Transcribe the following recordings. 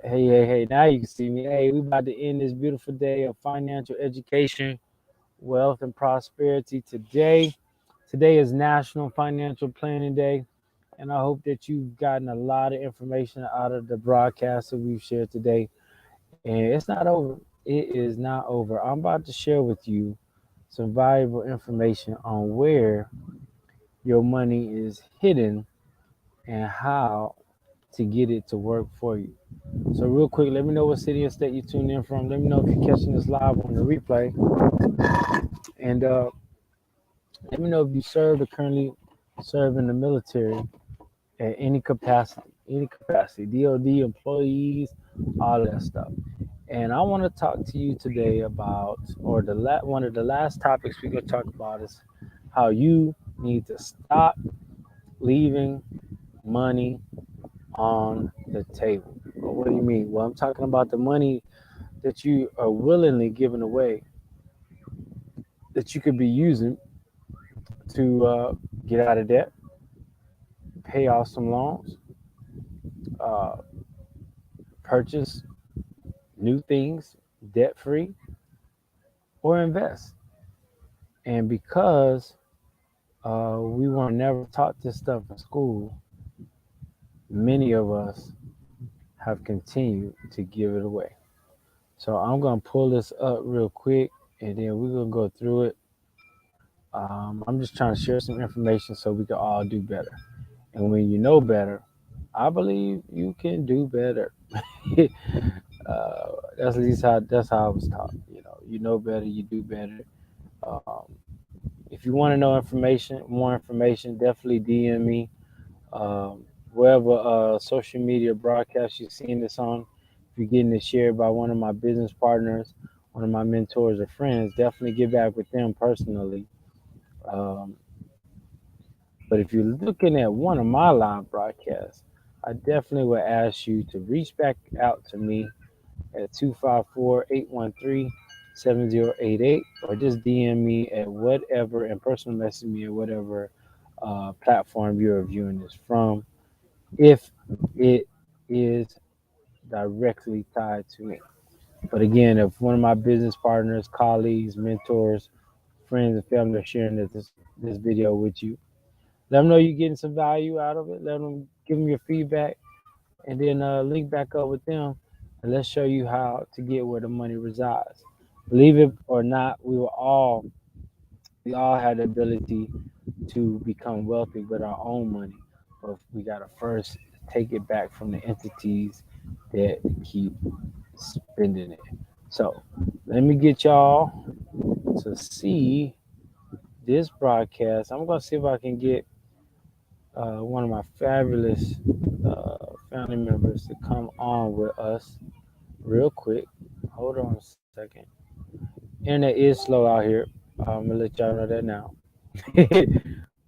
Hey. Now you can see me. Hey, we about to end this beautiful day of financial education, wealth, and prosperity today. Today is National Financial Planning Day, and I hope that you've gotten a lot of information out of the broadcast that we've shared today. And it's not over. It is not over. I'm about to share with you some valuable information on where your money is hidden and how to get it to work for you. So real quick, let me know what city or state you tuned in from. Let me know if you're catching this live on the replay, and let me know if you serve or currently serve in the military at any capacity. Any capacity, DoD employees, all that stuff. And I want to talk to you today about, or one of the last topics we're gonna talk about is how you need to stop leaving money on the table. Well, what do you mean? Well, I'm talking about the money that you are willingly giving away that you could be using to get out of debt, pay off some loans, uh, purchase new things debt free, or invest. And because we were never taught this stuff in school, many of us have continued to give it away. So I'm going to pull this up real quick and then we're going to go through it. I'm just trying to share some information so we can all do better. And when you know better, I believe you can do better. That's at least how I was taught. You know better, you do better. Um, if you want to know more information, definitely DM me. Wherever social media broadcast you're seeing this on, if you're getting it shared by one of my business partners, one of my mentors or friends, definitely get back with them personally. Um, but if you're looking at one of my live broadcasts, I definitely would ask you to reach back out to me at 254-813-7088 or just DM me at whatever and personal message me at whatever platform you're viewing this from if it is directly tied to me. But again, if one of my business partners, colleagues, mentors, friends, and family are sharing this video with you, let them know you're getting some value out of it. Let them give them your feedback, and then link back up with them, and let's show you how to get where the money resides. Believe it or not, we all had the ability to become wealthy with our own money, but we gotta first take it back from the entities that keep spending it. So let me get y'all to see this broadcast. I'm gonna see if I can get one of my fabulous family members to come on with us real quick. Hold on a second. Internet is slow out here. I'm gonna let y'all know that now.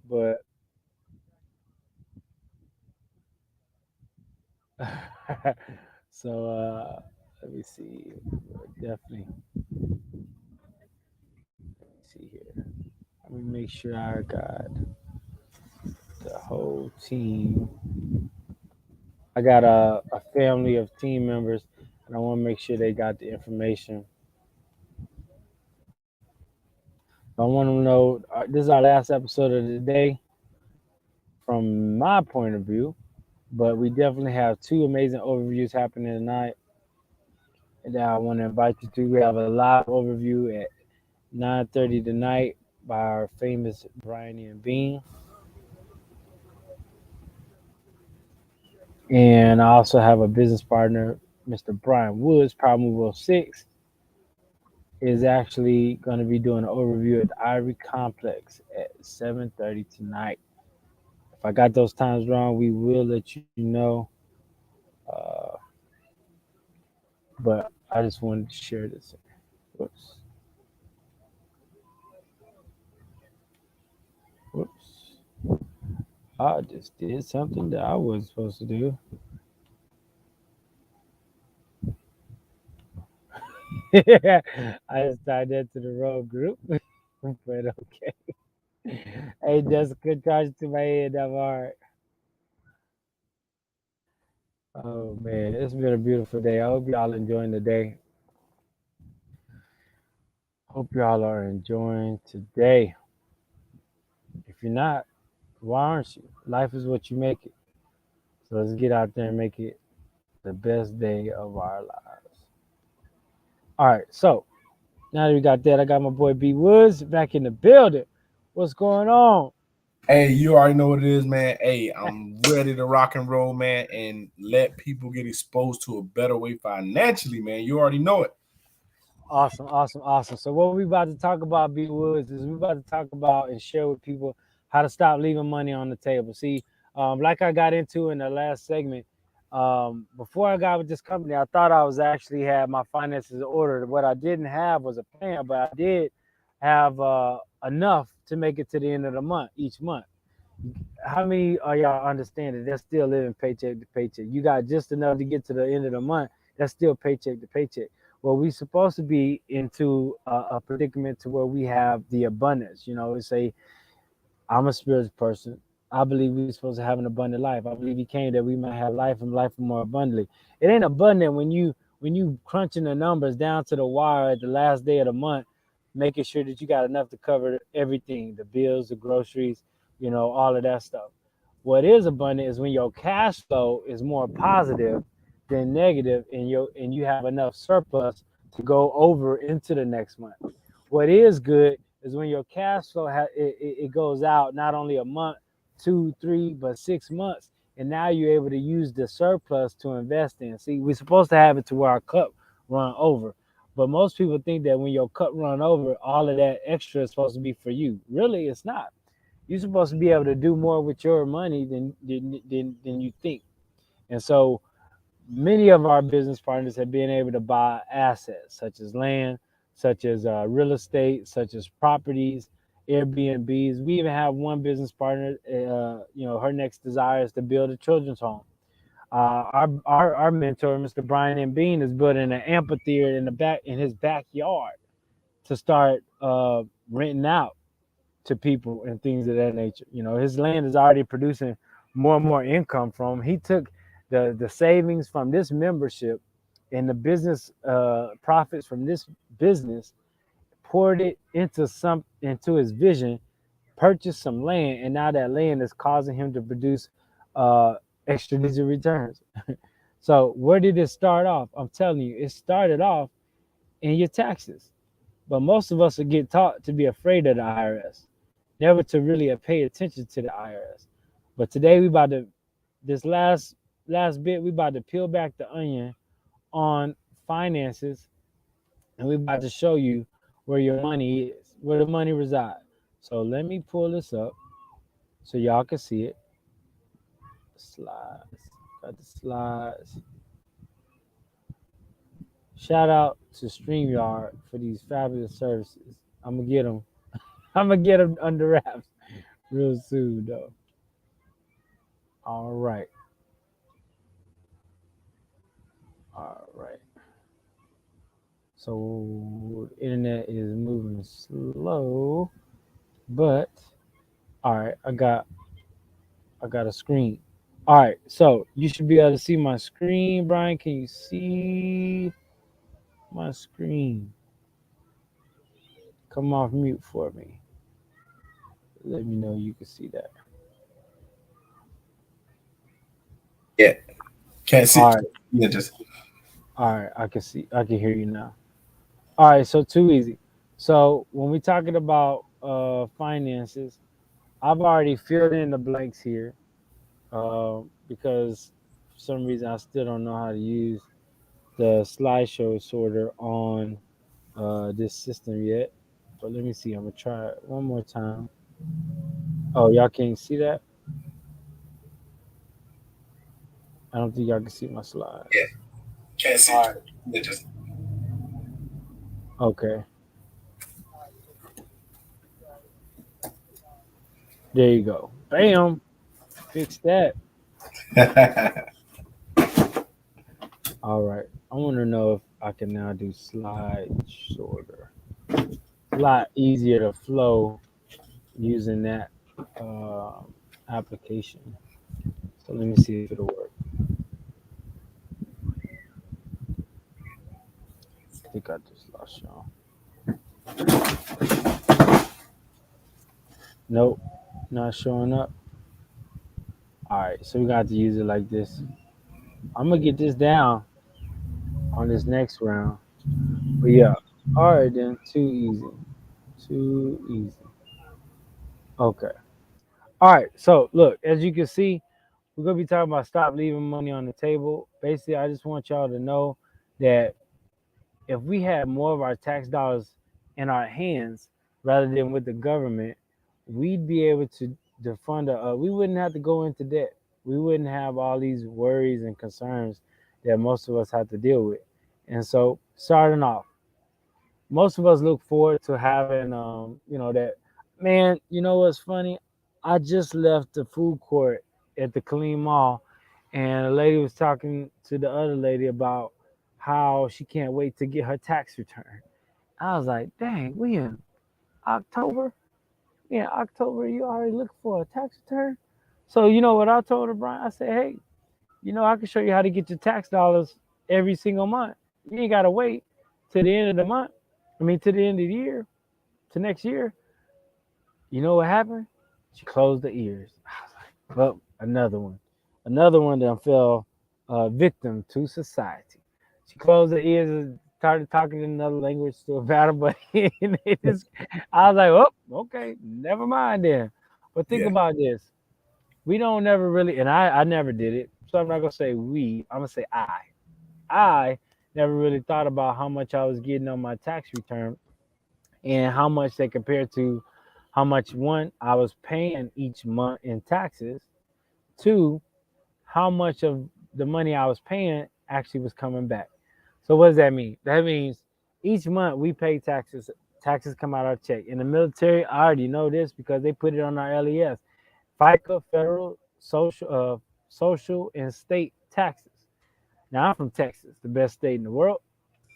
But so let me see. Definitely. Let me see here. Let me make sure I got the whole team. I got a family of team members, and I want to make sure they got the information. I want them to know this is our last episode of the day from my point of view, but we definitely have two amazing overviews happening tonight that I want to invite you to. We have a live overview at 9:30 tonight by our famous Brian and Bean. And I also have a business partner, Mr. Brian Woods, Power Move 06, is actually going to be doing an overview at the Ivory Complex at 7:30 tonight. If I got those times wrong, we will let you know. Uh, but I just wanted to share this. Whoops. Whoops. I just did something that I wasn't supposed to do. I just tied that to the wrong group. But okay. Hey, Jessica, charge to my head. I'm all right. Oh man, it's been a beautiful day. I hope y'all enjoying the day. Hope y'all are enjoying today. If you're not, why aren't you? Life is what you make it. So let's get out there and make it the best day of our lives. All right, so now that we got that, I got my boy B Woods back in the building. What's going on? Hey, you already know what it is, man. Hey, I'm ready to rock and roll, man, and let people get exposed to a better way financially, man. You already know it. Awesome, awesome, awesome. So what we about to talk about, B Woods, is we about to talk about and share with people how to stop leaving money on the table. See, like I got into in the last segment, before I got with this company, I thought I was actually had my finances in order. What I didn't have was a plan, but I did have enough to make it to the end of the month each month. How many are y'all understand that they're still living paycheck to paycheck? You got just enough to get to the end of the month. That's still paycheck to paycheck. Well, we supposed to be into a predicament to where we have the abundance. You know, it's a I'm a spiritual person. I believe we're supposed to have an abundant life. I believe he came that we might have life and life more abundantly. It ain't abundant when you crunching the numbers down to the wire at the last day of the month, making sure that you got enough to cover everything, the bills, the groceries, all of that stuff. What is abundant is when your cash flow is more positive than negative, and you have enough surplus to go over into the next month. What is good is when your cash flow it goes out not only a month, 2, 3, but 6 months, and now you're able to use the surplus to invest in. See, we're supposed to have it to where our cup run over, but most people think that when your cup run over, all of that extra is supposed to be for you. Really, it's not. You're supposed to be able to do more with your money than you think, and so many of our business partners have been able to buy assets such as land, such as real estate, such as properties, Airbnbs. We even have one business partner. Her next desire is to build a children's home. Our mentor, Mr. Brian M. Bean, is building an amphitheater in his backyard to start renting out to people and things of that nature. His land is already producing more and more income from. He took the savings from this membership and the business profits from this business, poured it into his vision, purchased some land, and now that land is causing him to produce uh, extra digit returns. So where did it start off? I'm telling you, it started off in your taxes. But most of us will get taught to be afraid of the IRS, never to really pay attention to the IRS. But today we about to this last bit we about to peel back the onion on finances, and we about to show you where your money is, where the money resides. So let me pull this up so y'all can see it. Slides, got the slides. Shout out to StreamYard for these fabulous services. I'm gonna get them. I'm gonna get them under wraps real soon, though. All right, all right. So the internet is moving slow, but all right. I got a screen. All right, so you should be able to see my screen, Brian. Can you see my screen? Come off mute for me. Let me know you can see that. Yeah, can't see. All right, Yeah, just all right. I can see. I can hear you now. All right, so too easy. So when we're talking about finances, I've already filled in the blanks here because for some reason I still don't know how to use the slideshow sorter on this system yet. But let me see. I'm gonna try it one more time. Oh, y'all can't see that? I don't think y'all can see my yeah, slides. can't see. All right. Yeah, just Okay. There you go. Bam. Fix that. All right. I want to know if I can now do slide sorter. It's a lot easier to flow using that uh, application. So let me see if it'll work. I think I just lost y'all. Nope, not showing up. All right, so we got to use it like this. I'm gonna get this down on this next round. But yeah, all right then. Too easy. Too easy. Okay. All right. So look, as you can see, we're gonna be talking about stop leaving money on the table. Basically, I just want y'all to know that if we had more of our tax dollars in our hands rather than with the government, we'd be able to fund we wouldn't have to go into debt. We wouldn't have all these worries and concerns that most of us have to deal with. And so, starting off, most of us look forward to having, that. Man, you know what's funny? I just left the food court at the Clean Mall, and a lady was talking to the other lady about how she can't wait to get her tax return. I was like, dang, we in October? Yeah, October, you already looking for a tax return? So, you know what I told her, Brian? I said, hey, I can show you how to get your tax dollars every single month. You ain't got to wait to the end of the month. I mean, to the end of the year, to next year. You know what happened? She closed the ears. I was like, well, another one that fell victim to society. She closed her ears and started talking in another language to about it, but it just, I was like, oh, okay, never mind then. But think Yeah. about this. We don't never really, and I never did it, so I'm not gonna say we. I'm gonna say I. I never really thought about how much I was getting on my tax return and how much they compared to how much one I was paying each month in taxes, two, how much of the money I was paying actually was coming back. So what does that mean? That means each month we pay taxes. Taxes come out of our check. In the military, I already know this because they put it on our LES. FICA, federal, social, and state taxes. Now I'm from Texas, the best state in the world.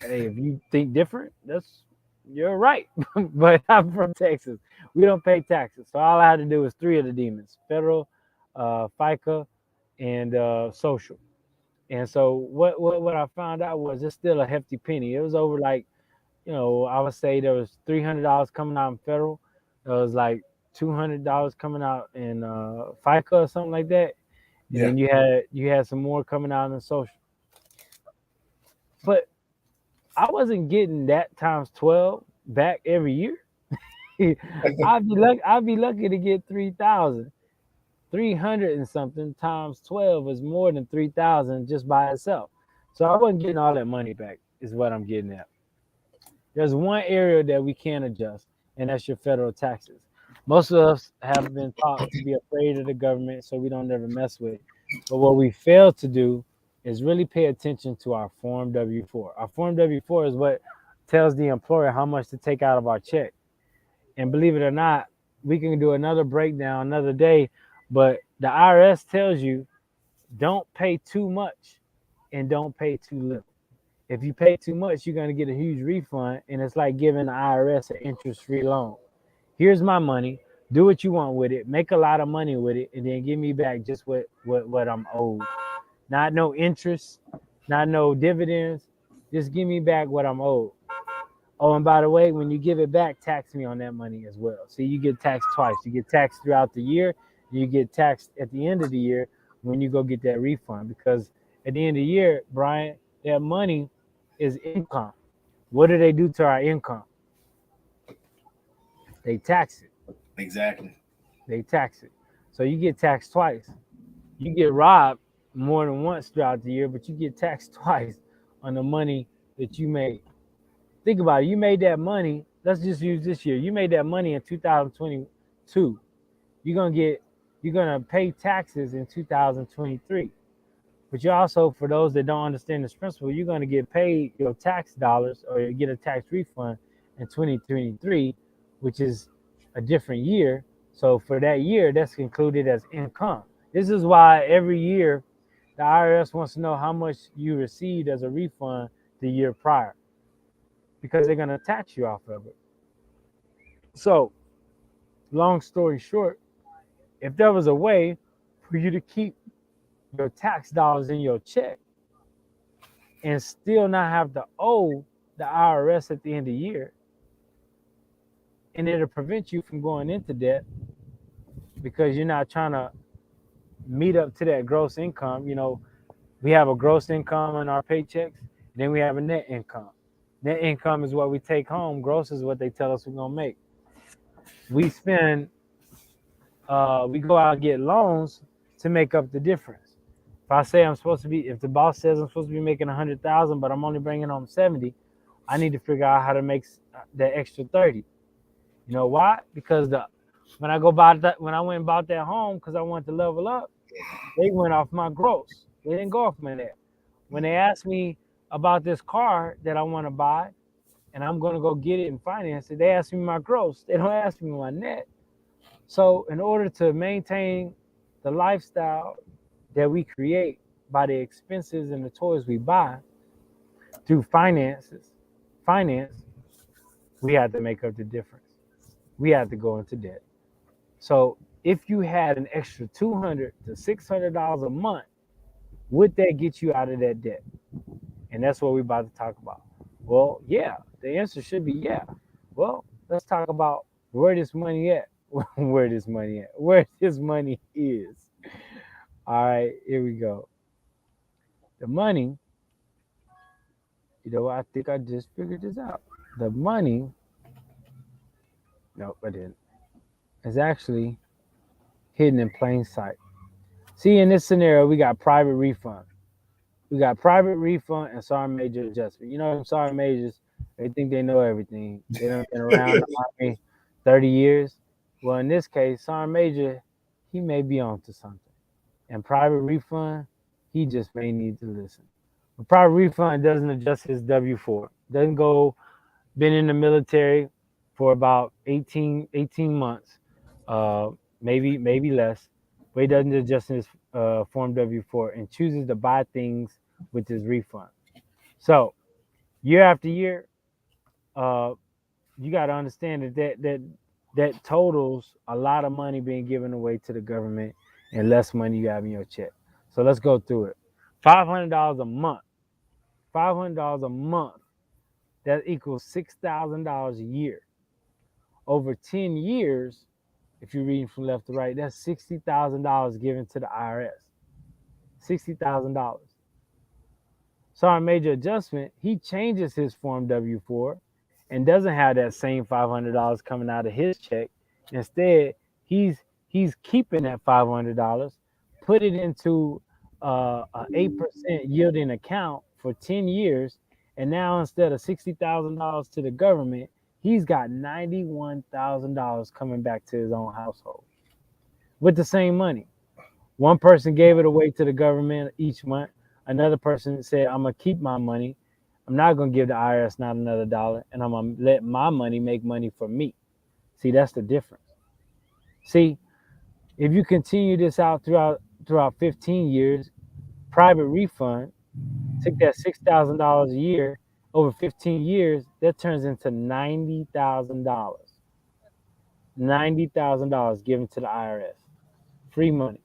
Hey, if you think different, you're right. But I'm from Texas. We don't pay taxes, so all I had to do was three of the demons: federal, FICA, and social. And so what I found out was it's still a hefty penny. It was over like I would say there was $300 coming out in federal. There was like $200 coming out in FICA or something like that, and Yeah. then you had some more coming out in social. But I wasn't getting that times 12 back every year. I'd be lucky to get 3,000. 300 and something times 12 is more than 3,000 just by itself. So I wasn't getting all that money back, is what I'm getting at. There's one area that we can adjust, and that's your federal taxes. Most of us have been taught to be afraid of the government, so we don't ever mess with it. But what we fail to do is really pay attention to our Form W-4. Our Form W-4 is what tells the employer how much to take out of our check. And believe it or not, we can do another breakdown another day, but the IRS tells you don't pay too much and don't pay too little. If you pay too much, you're going to get a huge refund, and it's like giving the IRS an interest-free loan. Here's my money. Do what you want with it. Make a lot of money with it, and then give me back just what I'm owed. Not no interest, not no dividends. Just give me back what I'm owed. Oh, and by the way, when you give it back, tax me on that money as well. See, you get taxed twice. You get taxed throughout the year, and you get taxed at the end of the year when you go get that refund. Because at the end of the year, Brian, that money is income. What do they do to our income? They tax it. Exactly. They tax it. So you get taxed twice. You get robbed more than once throughout the year, but you get taxed twice on the money that you made. Think about it. You made that money. Let's just use this year. You made that money in 2022. You're gonna get you're gonna pay taxes in 2023. But you also, for those that don't understand this principle, you're gonna get paid your tax dollars or you get a tax refund in 2023, which is a different year. So for that year, that's included as income. This is why every year the IRS wants to know how much you received as a refund the year prior because they're going to tax you off of it. So, long story short, if there was a way for you to keep your tax dollars in your check and still not have to owe the the IRS at the end of the year, and it'll prevent you from going into debt because you're not trying to meet up to that gross income. We have a gross income on our paychecks, then we have a net income. Net income is what we take home. Gross is what they tell us we're gonna make. We spend, we go out and get loans to make up the difference. If I say I'm supposed to be, if the boss says I'm supposed to be making 100,000, but I'm only bringing home 70, I need to figure out how to make that extra 30. You know why? Because when I went and bought that home because I wanted to level up, they went off my gross. They didn't go off my net. When they asked me about this car that I want to buy and I'm going to go get it and finance it, they ask me my gross. They don't ask me my net. So in order to maintain the lifestyle that we create by the expenses and the toys we buy through finance, we had to make up the difference. We had to go into debt. So if you had an extra $200 to $600 a month, would that get you out of that debt? And that's what we're about to talk about. Well, yeah, the answer should be yeah. Well, let's talk about where this money at. Where this money at. Where this money is. All right, here we go. The money, I think I just figured this out. The money, nope, I didn't. Is actually hidden in plain sight. See, in this scenario, we got private refund. We got private refund and sergeant major adjustment. Them sergeant majors, they think they know everything. They done been around the army 30 years. Well, in this case, sergeant major, he may be onto something. And private refund, he just may need to listen. But private refund doesn't adjust his W-4. Doesn't go, been in the military for about 18 months, maybe less. But he doesn't adjust his Form W-4 and chooses to buy things with his refund. So year after year, you got to understand that totals a lot of money being given away to the government and less money you have in your check. So let's go through it. $500 a month. $500 a month. That equals $6,000 a year. Over 10 years, if you're reading from left to right, that's $60,000 given to the IRS. $60,000. Sergeant Major Adjustment, he changes his Form W-4 and doesn't have that same $500 coming out of his check. Instead, he's keeping that $500, put it into an 8% yielding account for 10 years, and now instead of $60,000 to the government, he's got $91,000 coming back to his own household with the same money. One person gave it away to the government each month. Another person said, I'm going to keep my money. I'm not going to give the IRS not another dollar, and I'm going to let my money make money for me. See, that's the difference. See, if you continue this out throughout 15 years, private refund, take that $6,000 a year over 15 years, that turns into $90,000. $90,000 given to the IRS. Free money.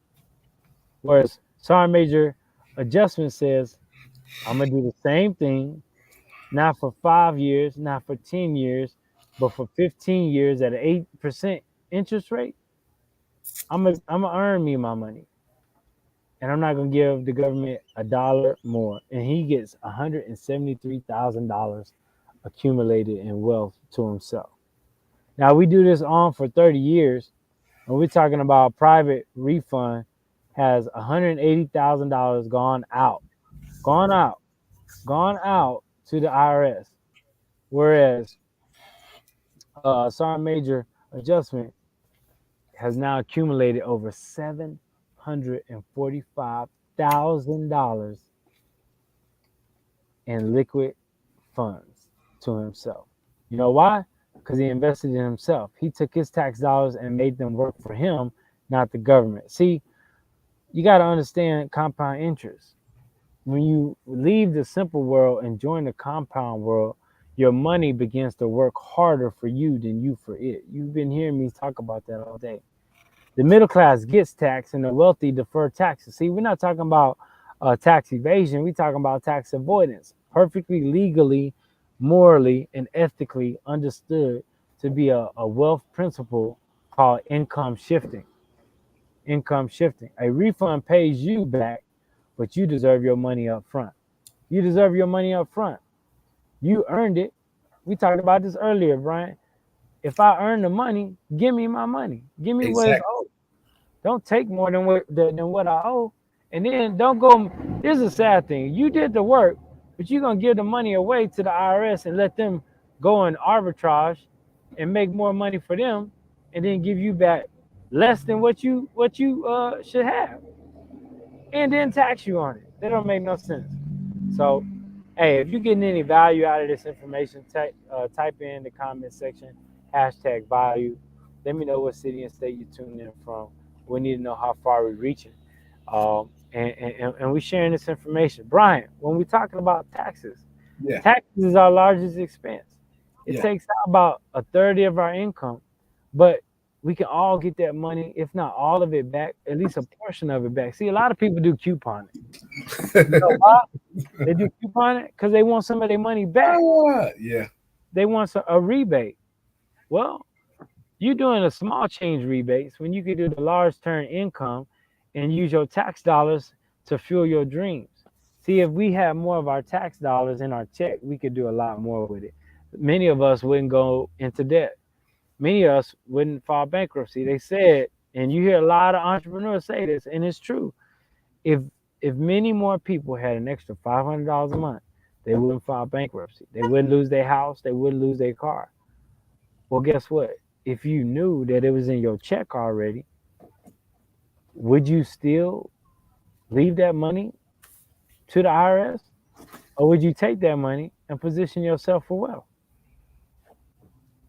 Whereas Sergeant Major Adjustment says, I'm going to do the same thing, not for 5 years, not for 10 years, but for 15 years at an 8% interest rate. I'm going to earn me my money. And I'm not going to give the government a dollar more. And he gets $173,000 accumulated in wealth to himself. Now, we do this on for 30 years, and we're talking about private refund has $180,000 gone out to the IRS. Whereas Sergeant Major Adjustment has now accumulated over $745,000 in liquid funds to himself. You know why? Because he invested in himself. He took his tax dollars and made them work for him, not the government. See, you got to understand compound interest. When you leave the simple world and join the compound world, your money begins to work harder for you than you for it. You've been hearing me talk about that all day. The middle class gets taxed and the wealthy defer taxes. See, we're not talking about tax evasion. We're talking about tax avoidance. Perfectly legally morally and ethically understood to be a wealth principle called income shifting. Income shifting. A refund pays you back, but you deserve your money up front. You deserve your money up front. You earned it. We talked about this earlier, Brian. If I earn the money, give me my money. Give me what is Exactly. owed. Don't take more than what I owe. And then don't go. This is a sad thing. You did the work, but you're gonna give the money away to the IRS and let them go and arbitrage and make more money for them, and then give you back less than what you should have, and then tax you on it. That don't make no sense. So, hey, if you're getting any value out of this information, type in the comment section #value. Let me know what city and state you're tuning in from. We need to know how far we're reaching. And we're sharing this information. Brian, when we're talking about taxes, Yeah. taxes is our largest expense. It Yeah. takes out about a third of our income, but we can all get that money, if not all of it back, at least a portion of it back. See, a lot of people do couponing. You know why? They do couponing because they want some of their money back. Yeah. They want a rebate. Well, you're doing a small change rebates when you could do the large term income and use your tax dollars to fuel your dreams. See, if we had more of our tax dollars in our check, we could do a lot more with it. Many of us wouldn't go into debt. Many of us wouldn't file bankruptcy. They said, and you hear a lot of entrepreneurs say this, and it's true. If if many more people had an extra $500 a month, they wouldn't file bankruptcy. They wouldn't lose their house. They wouldn't lose their car. Well, guess what? If you knew that it was in your check already, would you still leave that money to the IRS, or would you take that money and position yourself for wealth?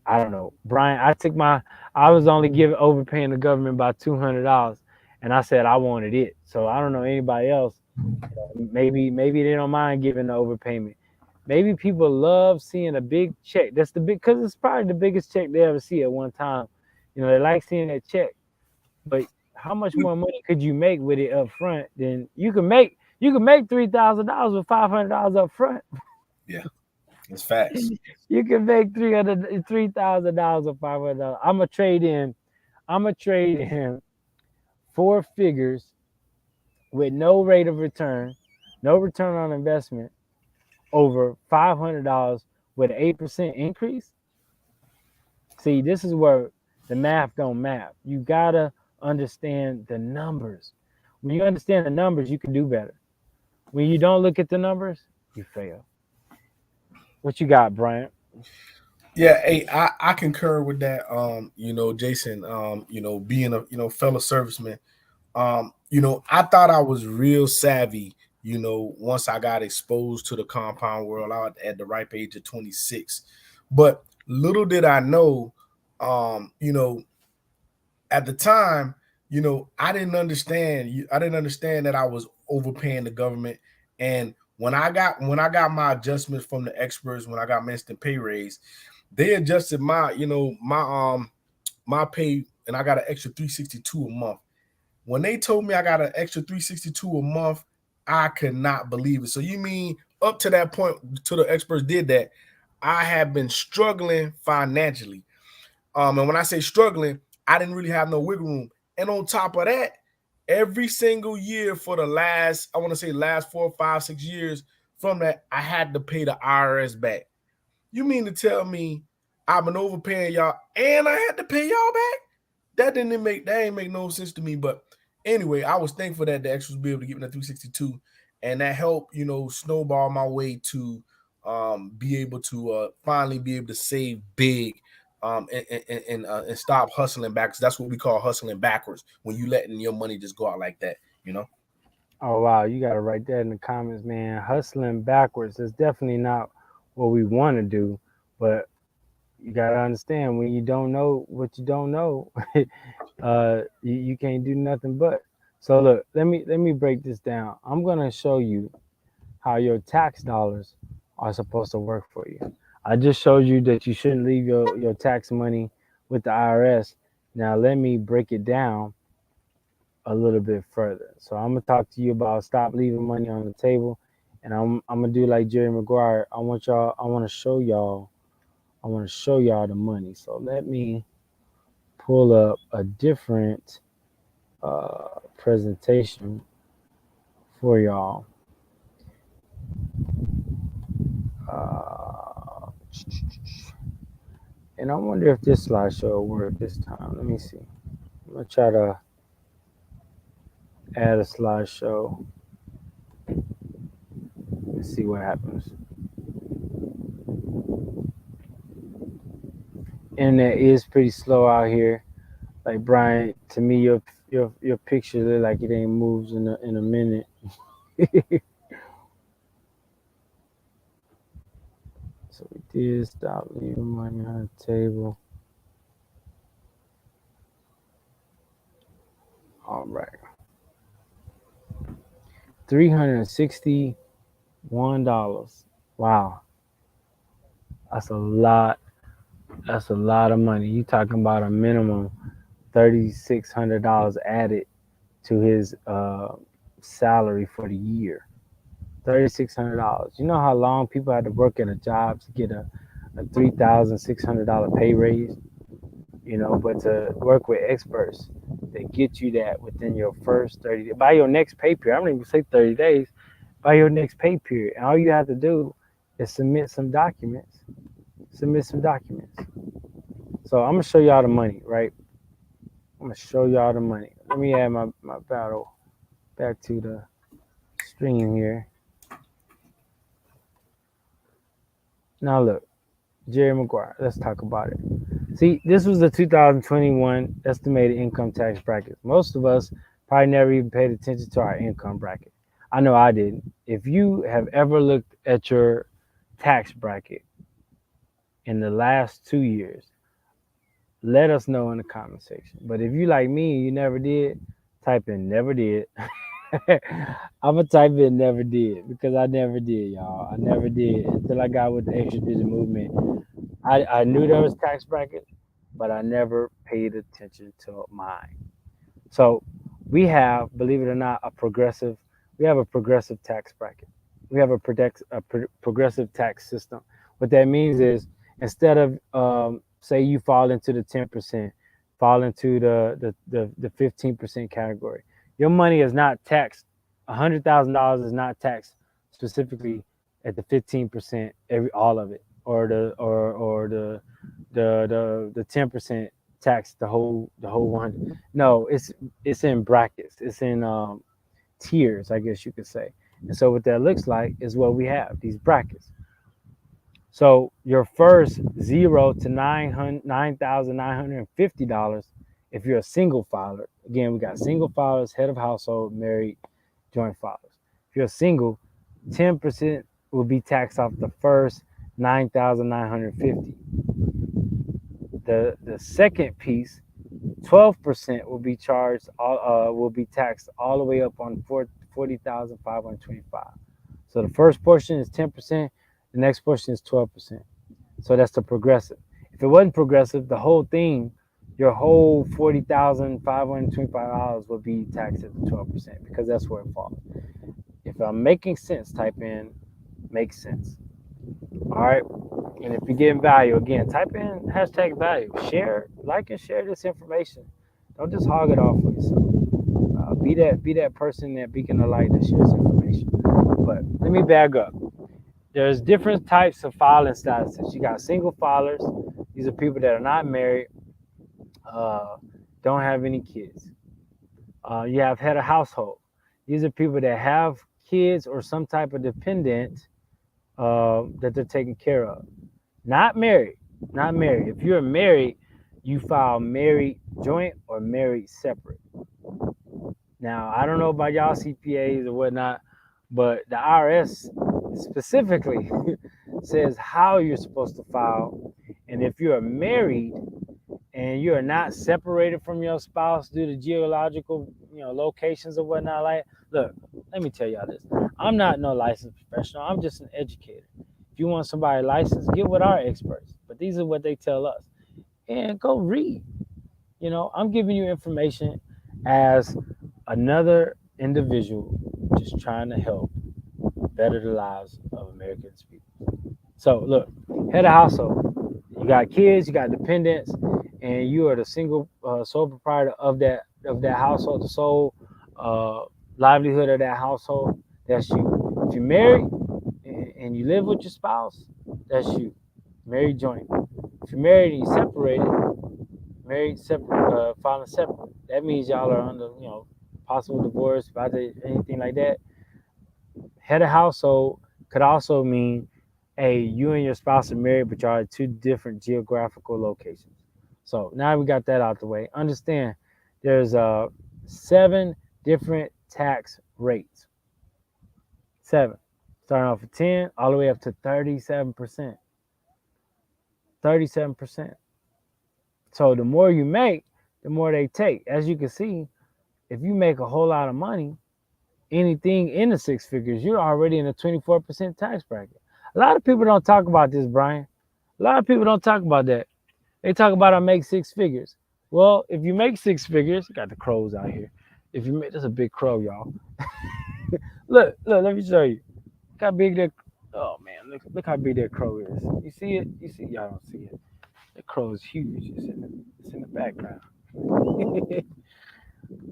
I don't know, Brian. I was only giving overpaying the government by $200, and I said I wanted it. So I don't know anybody else. Maybe they don't mind giving the overpayment. Maybe people love seeing a big check. That's the big because it's probably the biggest check they ever see at one time. They like seeing that check. But how much more money could you make with it up front than you can make? You can make $3,000 with $500 up front. Yeah. It's facts. You can make $3,000 with $500. I'm a trade in four figures with no rate of return, no return on investment over $500 with an 8% increase. See, this is where the math don't math. You gotta understand the numbers. When you understand the numbers, you can do better. When you don't look at the numbers, you fail. What you got, Bryant? Yeah, hey, I concur with that. Jason, being a fellow serviceman, I thought I was real savvy, once I got exposed to the compound world out at the ripe age of 26. But little did I know, um, you know, at the time, I didn't understand. I didn't understand that I was overpaying the government. And when I got my adjustments from the experts, when I got my instant pay raise, they adjusted my pay, and I got an extra 362 a month. When they told me I got an extra 362 a month, I could not believe it. So you mean up to that point, till the experts did that, I have been struggling financially. And when I say struggling, I didn't really have no wiggle room. And on top of that, every single year for the last, I want to say last 4, 5, 6 years from that, I had to pay the IRS back. You mean to tell me I've been overpaying y'all and I had to pay y'all back? That ain't make no sense to me. But anyway, I was thankful that the extras be able to give me that 362, and that helped, snowball my way to be able to finally be able to save big, and stop hustling backwards. That's what we call hustling backwards, when you letting your money just go out like that, Oh wow, you gotta write that in the comments, man. Hustling backwards is definitely not what we want to do, but you gotta understand when you don't know what you don't know, you can't do nothing but. So look, let me break this down. I'm gonna show you how your tax dollars are supposed to work for you. I just showed you that you shouldn't leave your tax money with the IRS. Now let me break it down a little bit further. So I'm gonna talk to you about stop leaving money on the table And I'm gonna do like Jerry Maguire. I want y'all. I want to show y'all. I want to show y'all the money. So let me pull up a different presentation for y'all. Uh, and I wonder if this slideshow will work this time. Let me see. I'm gonna try to add a slideshow and see what happens. Internet is pretty slow out here. Like Brian, to me, your picture look like it ain't moves in a minute. So we did stop leaving money on the table. All right, $361. Wow, that's a lot. That's a lot of money. You talking about a minimum $3,600 added to his salary for the year. $3,600. You know how long people had to work at a job to get a $3,600 pay raise? You know, but to work with experts, they get you that within your first 30 days. By your next pay period, I don't even say 30 days, by your next pay period. And all you have to do is submit some documents. Submit some documents. So I'm gonna show y'all the money, right? I'm gonna show y'all the money. Let me add my battle back to the stream here. Now look, Jerry Maguire. Let's talk about it. See, this was the 2021 estimated income tax bracket. Most of us probably never even paid attention to our income bracket. I know I didn't. If you have ever looked at your tax bracket in the last 2 years, let us know in the comment section. But if you like me, you never did, type in never did. I'm gonna type in never did because I never did, y'all. I never did until I got with the extra digit movement. I knew there was tax brackets, but I never paid attention to mine. So we have, believe it or not, we have a progressive tax bracket. We have progressive tax system. What that means is instead of say you fall into the 10%, fall into the 15% category, your money is not taxed. $100,000 is not taxed specifically at the 15%, every all of it, or the 10% tax the whole 100. No, it's in brackets. It's in tiers, I guess you could say. And so what that looks like is what we have, these brackets. So your first 0 to $9,950, if you're a single filer. Again, we got single filers, head of household, married, joint filers. If you're single, 10% will be taxed off the first 9,950. The second piece, 12% will be charged. Will be taxed all the way up on 40,525. So the first portion is 10%. The next portion is 12%. So that's the progressive. If it wasn't progressive, the whole thing, your whole $40,525 would be taxed at the 12% because that's where it falls. If I'm making sense, type in makes sense. All right. And if you're getting value, again, type in hashtag value. Share, like, and share this information. Don't just hog it off for yourself. Be that person, that beacon of light that shares information. But let me back up. There's different types of filing statuses. You got single filers. These are people that are not married, uh, don't have any kids. You have head of household. These are people that have kids or some type of dependent that they're taking care of. Not married. Not married. If you're married, you file married joint or married separate. Now, I don't know about y'all CPAs or whatnot, but the IRS specifically says how you're supposed to file. And if you're married and you're not separated from your spouse due to geological, locations or whatnot, like, look, let me tell y'all this. I'm not no licensed professional. I'm just an educator. If you want somebody licensed, get with our experts. But these are what they tell us. And go read. I'm giving you information as another individual just trying to help better the lives of Americans people. So look, head of household, you got kids, you got dependents, and you are the single sole proprietor of that household, the sole uh, livelihood of that household. That's you. If you're married and you live with your spouse, that's you. Married joint. If you're married and you separated, married separate, filing separate. That means y'all are under, possible divorce, about to, anything like that. Head of household could also mean, hey, you and your spouse are married, but y'all are at two different geographical locations. So now we got that out the way. Understand, there's 7 different tax rates. 7, starting off at 10, all the way up to 37%. 37%. So the more you make, the more they take. As you can see, if you make a whole lot of money, anything in the 6 figures, you're already in a 24% tax bracket. A lot of people don't talk about this, Brian. A lot of people don't talk about that. They talk about I make 6 figures. Well, if you make 6 figures, got the crows out here. If you make, that's a big crow, y'all. Look, let me show you. Look how big that. Oh man, look how big that crow is. You see it? You see? Y'all don't see it. The crow is huge. It's in the background.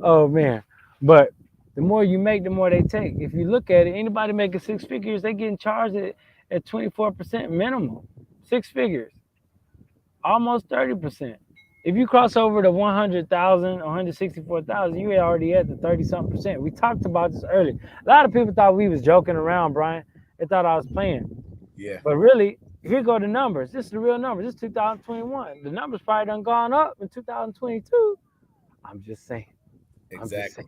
Oh man, but the more you make, the more they take. If you look at it, anybody making 6 figures, they getting charged at 24% minimum. 6 figures, almost 30%. If you cross over to 100,000 or 164,000, you already at the 30 something percent. We talked about this earlier. A lot of people thought we was joking around, Brian. They thought I was playing. Yeah, But really, here go the numbers. This is the real numbers. This is 2021. The numbers probably done gone up in 2022. I'm just saying. I'm just saying. exactly.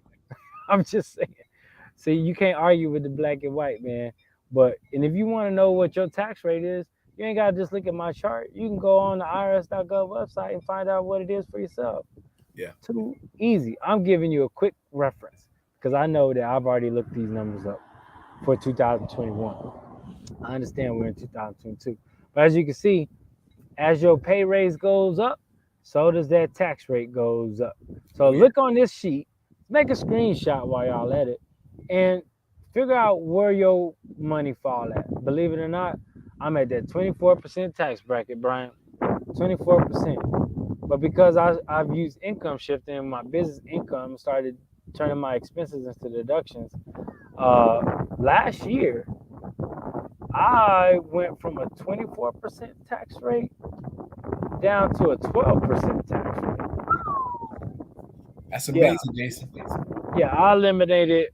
I'm just saying. See, you can't argue with the black and white, man. And if you want to know what your tax rate is, you ain't gotta just look at my chart. You can go on the IRS.gov website and find out what it is for yourself. Yeah, Too easy. I'm giving you a quick reference because I know that I've already looked these numbers up for 2021. I understand we're in 2022, but as you can see, as your pay raise goes up, so does that tax rate goes up. So oh yeah, look on this sheet, make a screenshot while y'all at it, and figure out where your money fall at. Believe it or not, I'm at that 24% tax bracket, Brian. 24%. But because I've used income shifting, my business income started turning my expenses into deductions. Last year, I went from a 24% tax rate down to a 12% tax rate. that's Yeah, amazing, Jason. yeah, I eliminated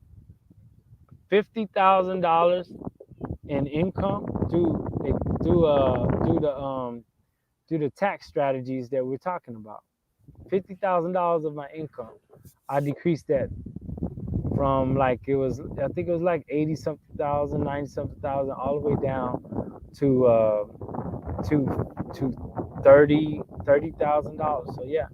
$50,000 in income through through the tax strategies that we're talking about. $50,000 of my income, I decreased that from like I think it was like 80 something thousand, 90 something thousand, all the way down to to $30,000. So yeah,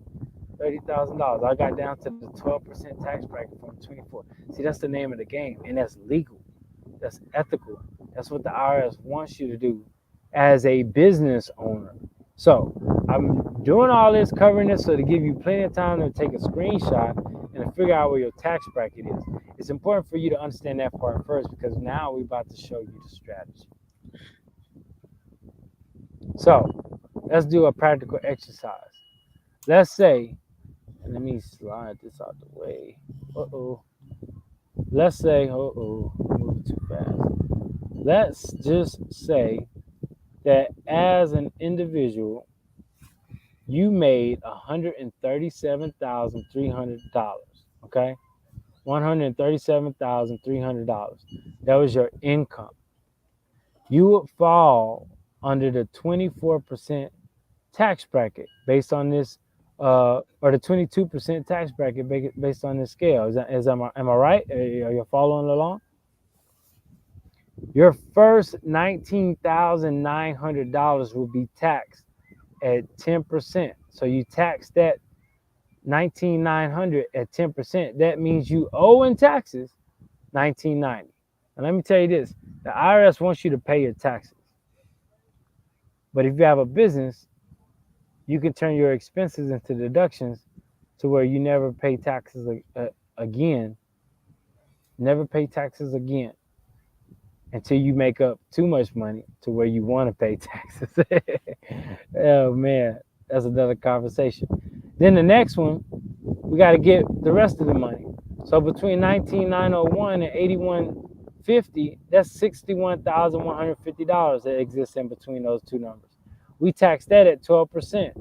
$30,000. I got down to the 12% tax bracket from 24. See, that's the name of the game, and that's legal. That's ethical. That's what the IRS wants you to do as a business owner. So I'm doing all this, covering this, so to give you plenty of time to take a screenshot and to figure out where your tax bracket is. It's important for you to understand that part first because now we're about to show you the strategy. So let's do a practical exercise. Let's say, and let me slide this out the way. Uh-oh. Let's say, uh-oh, I'm moving too fast. Let's just say that as an individual, you made $137,300. Okay, $137,300. That was your income. You would fall under the 24% tax bracket based on this, or the 22% tax bracket based on this scale. Am I right? Are you following along? Your first $19,900 will be taxed at 10%. So you tax that 19,900 at 10%. That means you owe in taxes 1990. And let me tell you this, the IRS wants you to pay your taxes. But if you have a business, you can turn your expenses into deductions to where you never pay taxes again. Never pay taxes again. until you make up too much money to where you want to pay taxes. Oh man, that's another conversation. Then the next one, we got to get the rest of the money. So between 19901 and 8150, that's $61,150 that exists in between those two numbers. We tax that at 12%.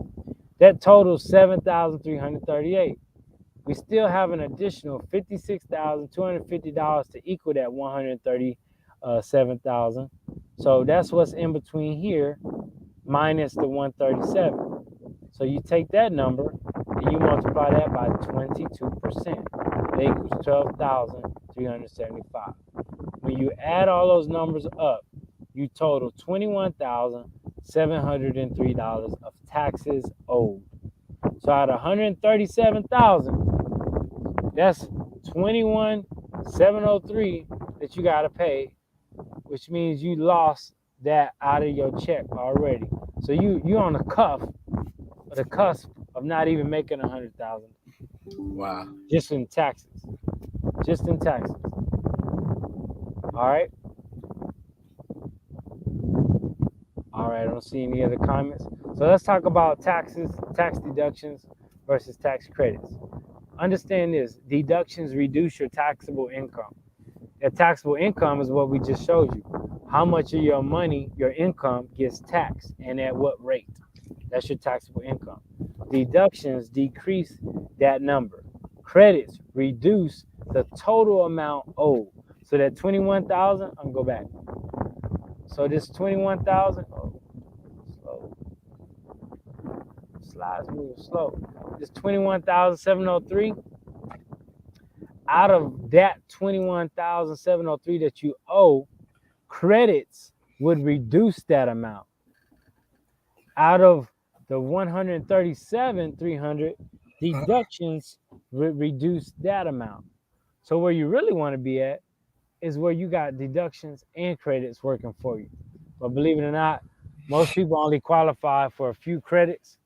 That totals 7,338. We still have an additional $56,250 to equal that 137,000. So that's what's in between here minus the 137. So you take that number and you multiply that by 22%. That equals 12,375. When you add all those numbers up, you total $21,703 of taxes owed. So out of 137,000, that's 21,703 that you got to pay, which means you lost that out of your check already. So you're on the cusp of not even making 100,000. Wow. Just in taxes. Just in taxes. All right. All right. I don't see any other comments. So let's talk about taxes, tax deductions versus tax credits. Understand this: deductions reduce your taxable income. That taxable income is what we just showed you. How much of your money, your income, gets taxed and at what rate? That's your taxable income. Deductions decrease that number. Credits reduce the total amount owed. So that 21,000, I'm gonna go back. So this 21,000, slow. Slides moving slow. This 21,703, out of that 21,703 that you owe, credits would reduce that amount. Out of the 137,300, deductions would reduce that amount. So where you really want to be at is where you got deductions and credits working for you. But believe it or not, most people only qualify for a few credits.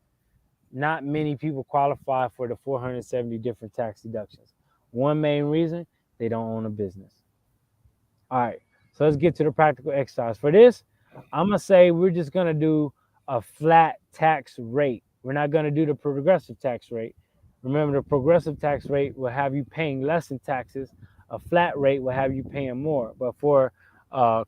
Not many people qualify for the 470 different tax deductions. One main reason, they don't own a business. All right, so let's get to the practical exercise. For this, I'm going to say we're just going to do a flat tax rate. We're not going to do the progressive tax rate. Remember, the progressive tax rate will have you paying less in taxes. A flat rate will have you paying more. But for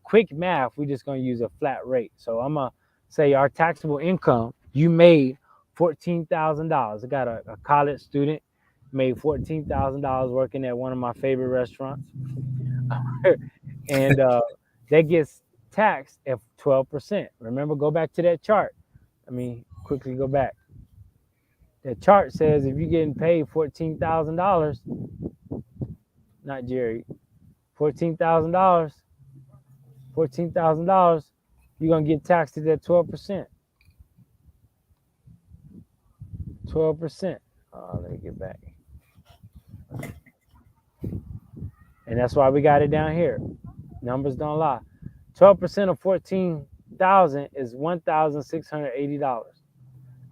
quick math, we're just going to use a flat rate. So I'm going to say our taxable income, you made $14,000. I got a college student, made $14,000 working at one of my favorite restaurants. And that gets taxed at 12%. Remember, go back to that chart. Quickly go back. That chart says if you're getting paid $14,000, not Jerry, $14,000, you're going to get taxed at that 12%. 12%. Let me get back. And that's why we got it down here. Numbers don't lie. 12% of 14,000 is $1,680.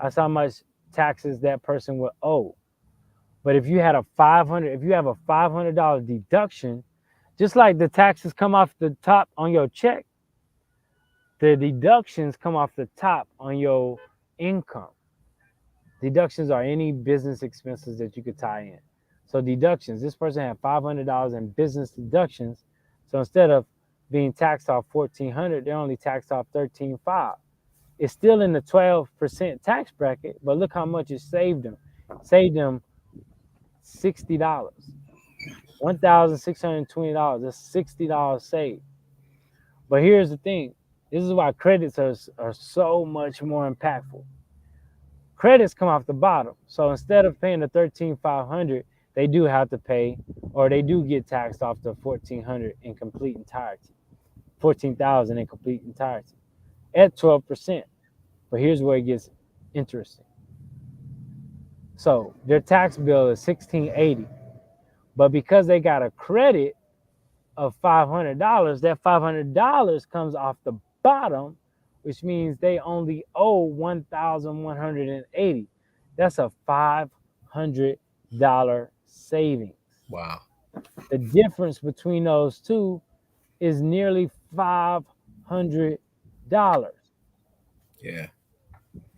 That's how much taxes that person would owe. But if you have a $500 deduction, just like the taxes come off the top on your check, the deductions come off the top on your income. Deductions are any business expenses that you could tie in. So deductions, this person had $500 in business deductions. So instead of being taxed off $1,400, they're only taxed off $13,500. It's still in the 12% tax bracket, but look how much it saved them. It saved them $60. $1,620. That's $60 saved. But here's the thing. This is why credits are so much more impactful. Credits come off the bottom. So instead of paying the $13,500, they do have to pay, or they do get taxed off the $1,400 in complete entirety. $14,000 in complete entirety at 12%. But here's where it gets interesting. So their tax bill is $1,680, but because they got a credit of $500, that $500 comes off the bottom, which means they only owe $1,180. That's a $500 savings. Wow. The difference between those two is nearly $500. Yeah.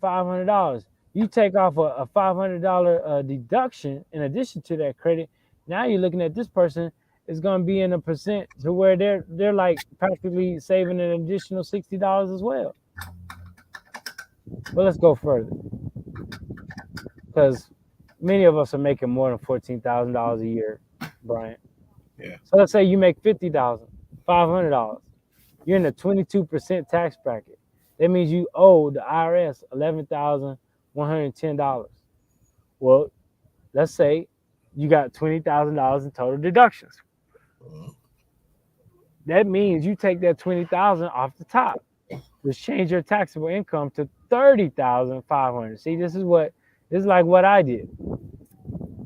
$500. You take off a $500 deduction in addition to that credit. Now you're looking at this person is going to be in a percent to where they're like practically saving an additional $60 as well. But let's go further because many of us are making more than $14,000 a year, Brian. Yeah. So let's say you make $50,500. You're in the 22% tax bracket. That means you owe the IRS $11,110. Well, let's say you got $20,000 in total deductions. Mhm. That means you take that 20,000 off the top, which change your taxable income to 30,500. See, this is like what I did.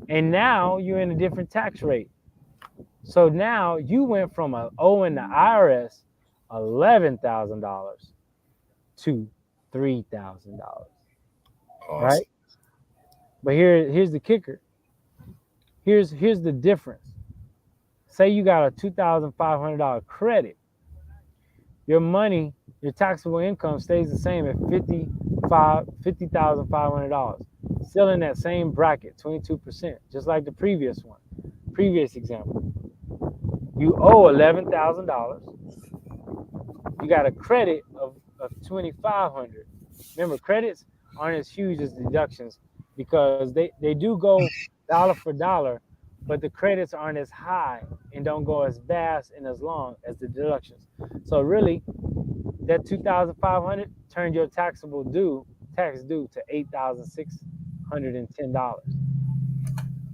And now you're in a different tax rate. So now you went from owing the IRS $11,000 to $3,000, Awesome. right? But here's the kicker. Here's the difference. Say you got a $2,500 credit. Your taxable income stays the same at $50,500. Still in that same bracket, 22%, just like the previous example. You owe $11,000. You got a credit of $2,500. Remember, credits aren't as huge as deductions because they do go dollar for dollar, but the credits aren't as high and don't go as fast and as long as the deductions. So really, that 2,500 turned your tax due to $8,610.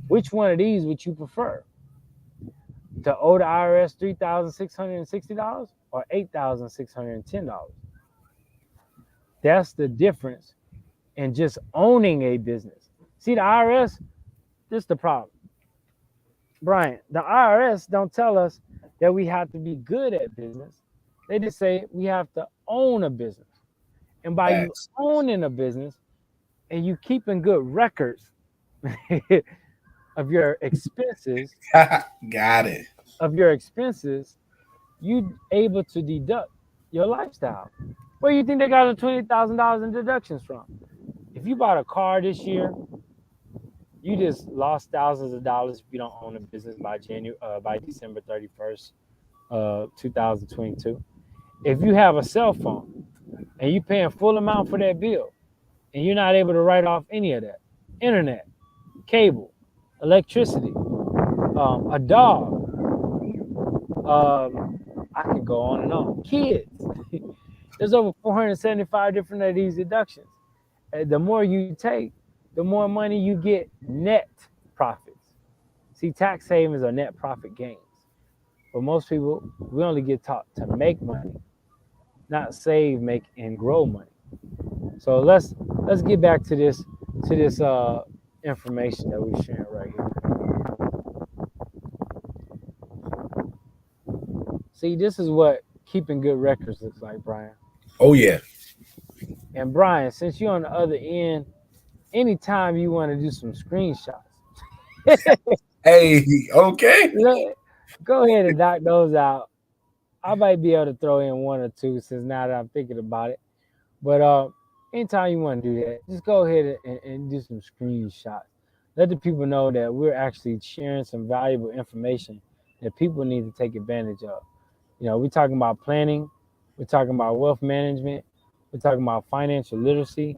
Which one of these would you prefer? To owe the IRS $3,660 or $8,610? That's the difference in just owning a business. See, the IRS, this is the problem. Brian, the IRS don't tell us that we have to be good at business. They just say we have to own a business. And by you Facts. owning a business and you keeping good records of your expenses, Got it. you able to deduct your lifestyle. Where you think they got the $20,000 in deductions from? If you bought a car this year, you just lost thousands of dollars if you don't own a business by December 31st, 2022. If you have a cell phone and you paying full amount for that bill and you're not able to write off any of that, internet, cable, electricity, a dog, I can go on and on. Kids, there's over 475 different of these deductions. The more you take, the more money you get net profits. See, tax savings are net profit gains. But most people, we only get taught to make money, not save, make, and grow money. So let's get back to this information that we're sharing right here. See, this is what keeping good records looks like, Brian. Oh yeah. And Brian, since you're on the other end, anytime you want to do some screenshots, Hey, okay. go ahead and knock those out. I might be able to throw in one or two since now that I'm thinking about it. But anytime you want to do that, just go ahead and do some screenshots. Let the people know that we're actually sharing some valuable information that people need to take advantage of. We're talking about planning, we're talking about wealth management, we're talking about financial literacy.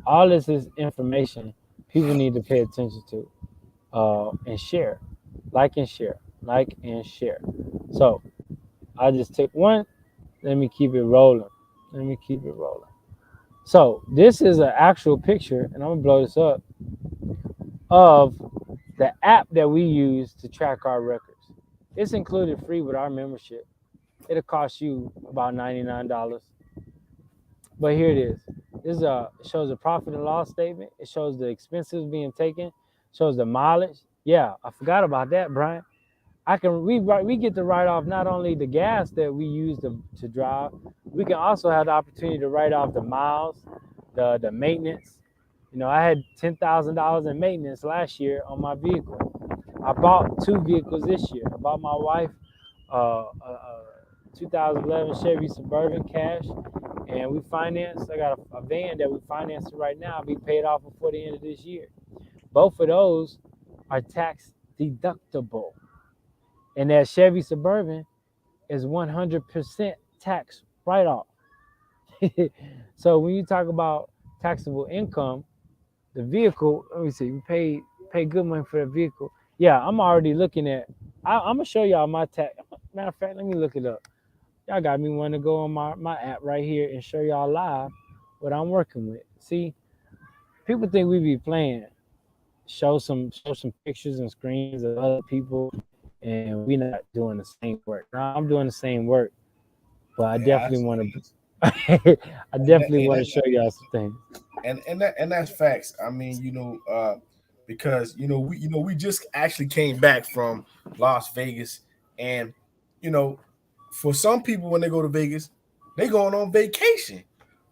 All this is information people need to pay attention to and share, like and share. So I just took one. Let me keep it rolling. Let me keep it rolling. So this is an actual picture, and I'm gonna blow this up of the app that we use to track our records. It's included free with our membership. It'll cost you about $99. But here it is. It shows the profit and loss statement. It shows the expenses being taken. Shows the mileage. Yeah, I forgot about that, Brian. We get to write off not only the gas that we use to drive, we can also have the opportunity to write off the miles, the maintenance. I had $10,000 in maintenance last year on my vehicle. I bought two vehicles this year. I bought my wife a 2011 Chevy Suburban cash, and we financed. I got a van that we financed right now. Be paid off before the end of this year. Both of those are tax deductible, and that Chevy Suburban is 100% tax write off. So when you talk about taxable income, the vehicle, let me see, we pay good money for the vehicle. Yeah, I'm already looking at. I'm gonna show y'all my tax. Matter of fact, let me look it up. Y'all got me want to go on my app right here and show y'all live what I'm working with. See, people think we be playing. Show some pictures and screens of other people, and we not doing the same work. Now I'm doing the same work, but I Yeah, definitely want see. to. I And that, definitely and want to that, show y'all some things. and that's facts. I mean, because we just actually came back from Las Vegas, and you know, for some people when they go to Vegas, they going on vacation.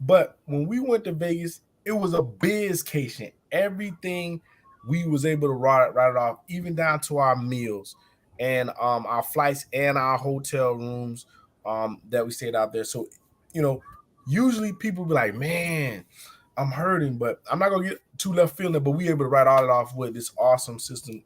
But when we went to Vegas, it was a bizcation. Everything we was able to write it off, even down to our meals and our flights and our hotel rooms that we stayed out there. So, you know, usually people be like, man, I'm hurting, but I'm not gonna get too left feeling. But we able to write all it off with this awesome system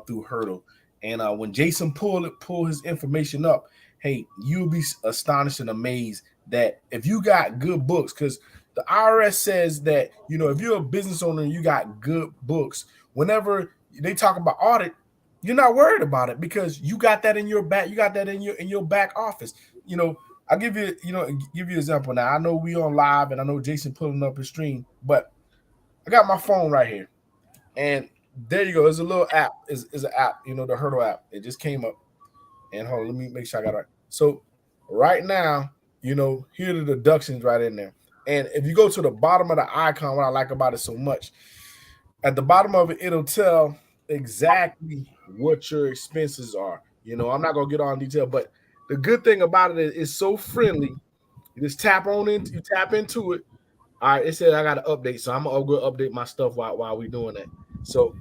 through Hurdle. And when Jason pull his information up, hey, you'll be astonished and amazed that if you got good books, because the IRS says that if you're a business owner and you got good books, whenever they talk about audit, you're not worried about it because you got that in your back. You got that in your back office. You know, I'll give you an example now. I know we on live and I know Jason pulling up his stream, but I got my phone right here. And there you go. There's a little app. Is an app, the Hurdle app. It just came up. And hold on, let me make sure I got it right. So right now, here are the deductions right in there. And if you go to the bottom of the icon, what I like about it so much, at the bottom of it, it'll tell exactly what your expenses are. I'm not gonna get on detail, but the good thing about it is it's so friendly. You just you tap into it. All right, it said I got to update, so I'm gonna go update my stuff while we doing that. So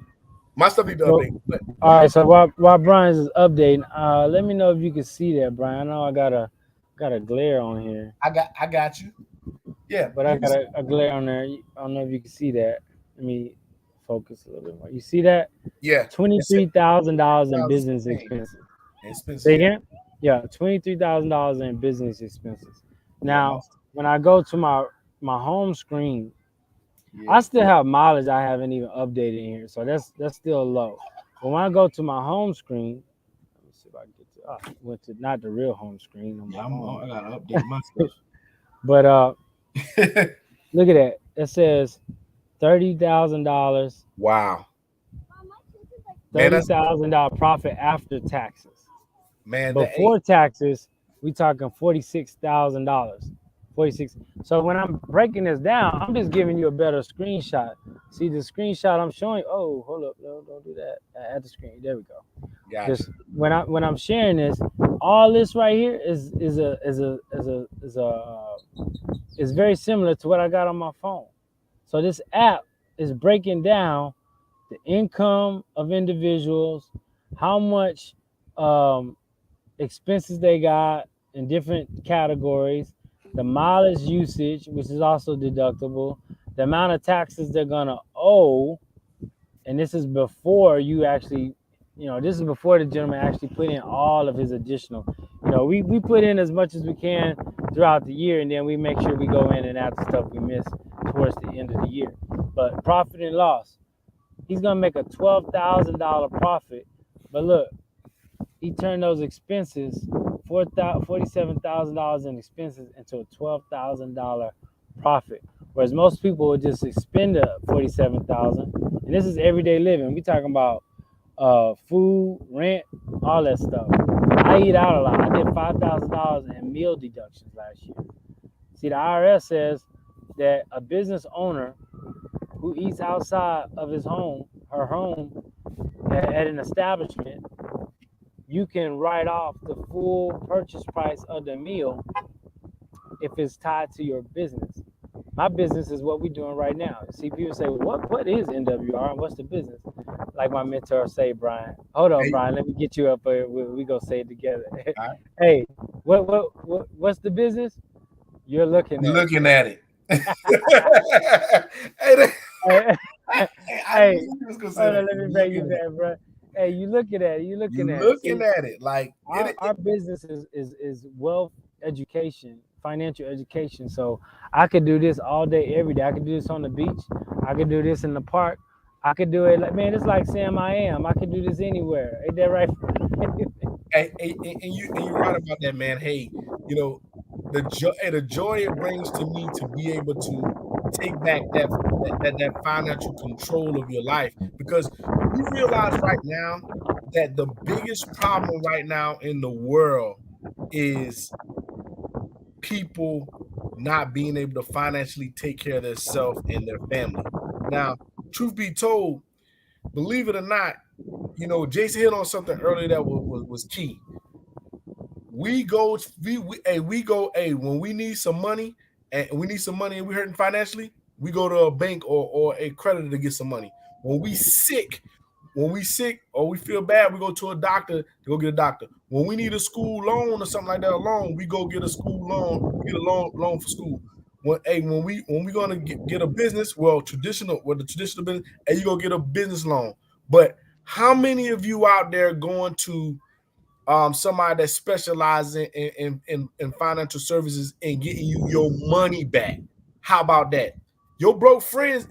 my stuff need to So, update, but all right. So while Brian's is updating, let me know if you can see that, Brian. I know I got a glare on here, I got you. Yeah, but I you can got see. a glare on there. I don't know if you can see that. Let me focus a little bit more. You see that? Yeah, Twenty it said three thousand dollars in $3,000 business paying expenses. expenses. Say Yeah, again? Yeah, $23,000 in business expenses. yeah, Now, when I go to my home screen, I yeah, still have mileage I haven't even updated in here, so that's still low. But when I go to my home screen, let me see if I can get to. Went to not the real home screen on yeah. my I phone, gotta update my stuff. but look at that. It says $30,000, Wow, man, thirty that's thousand dollar profit after taxes. man. That ain't Before taxes, we talking $46,000. 46. So when I'm breaking this down, I'm just giving you a better screenshot. See the screenshot I'm showing. Oh, hold up, no, don't do that. Add the screen. There we go. got Just you. when I'm sharing this, all this right here is very similar to what I got on my phone. So this app is breaking down the income of individuals, how much um, expenses they got in different categories, the mileage usage, which is also deductible, the amount of taxes they're gonna owe, and this is before you actually, this is before the gentleman actually put in all of his additional. We put in as much as we can throughout the year, and then we make sure we go in and add the stuff we miss towards the end of the year. But profit and loss, he's gonna make a $12,000 profit. But look, he turned those expenses, $47,000 in expenses, into a $12,000 profit. Whereas most people would just expend the 47,000, and this is everyday living. We talking about food, rent, all that stuff. I eat out a lot. I did $5,000 in meal deductions last year. See, the IRS says that a business owner who eats outside of his home, her home, at an establishment, you can write off the full purchase price of the meal if it's tied to your business. My business is what we're doing right now. See, people say, well, what is NWR and what's the business? Like my mentor say, Brian. Hold on, Hey, Brian. Let me get you up here. We go say it together. all right. Hey, What's the business? You're looking at it. Looking at it. Hey, Hey, hey, I knew hey, you was gonna say hold that. on, let You me break you looking at it. down, bro. Hey, you looking at it. You You looking at it. looking See, at it like our business is wealth education, financial education. So I could do this all day, every day. I could do this on the beach. I could do this in the park. I could do it like, man, it's like Sam I am. I could do this anywhere. Ain't that right? and you're right about that, man. Hey, you know, the joy it brings to me to be able to take back that financial control of your life, because we realize right now that the biggest problem right now in the world is people not being able to financially take care of themselves and their family. Now, truth be told, believe it or not, Jason hit on something earlier that was key. We go when we need some money, and we hurting financially, we go to a bank or a creditor to get some money. When we sick or we feel bad, we go to a doctor to go get a doctor. When we need a school loan or something like that, a loan, we go get a school loan, get a loan for school. When we gonna get a business, the traditional business, and you go get a business loan. But how many of you out there going to somebody that specializes in financial services and getting you your money back? How about that? Your broke friends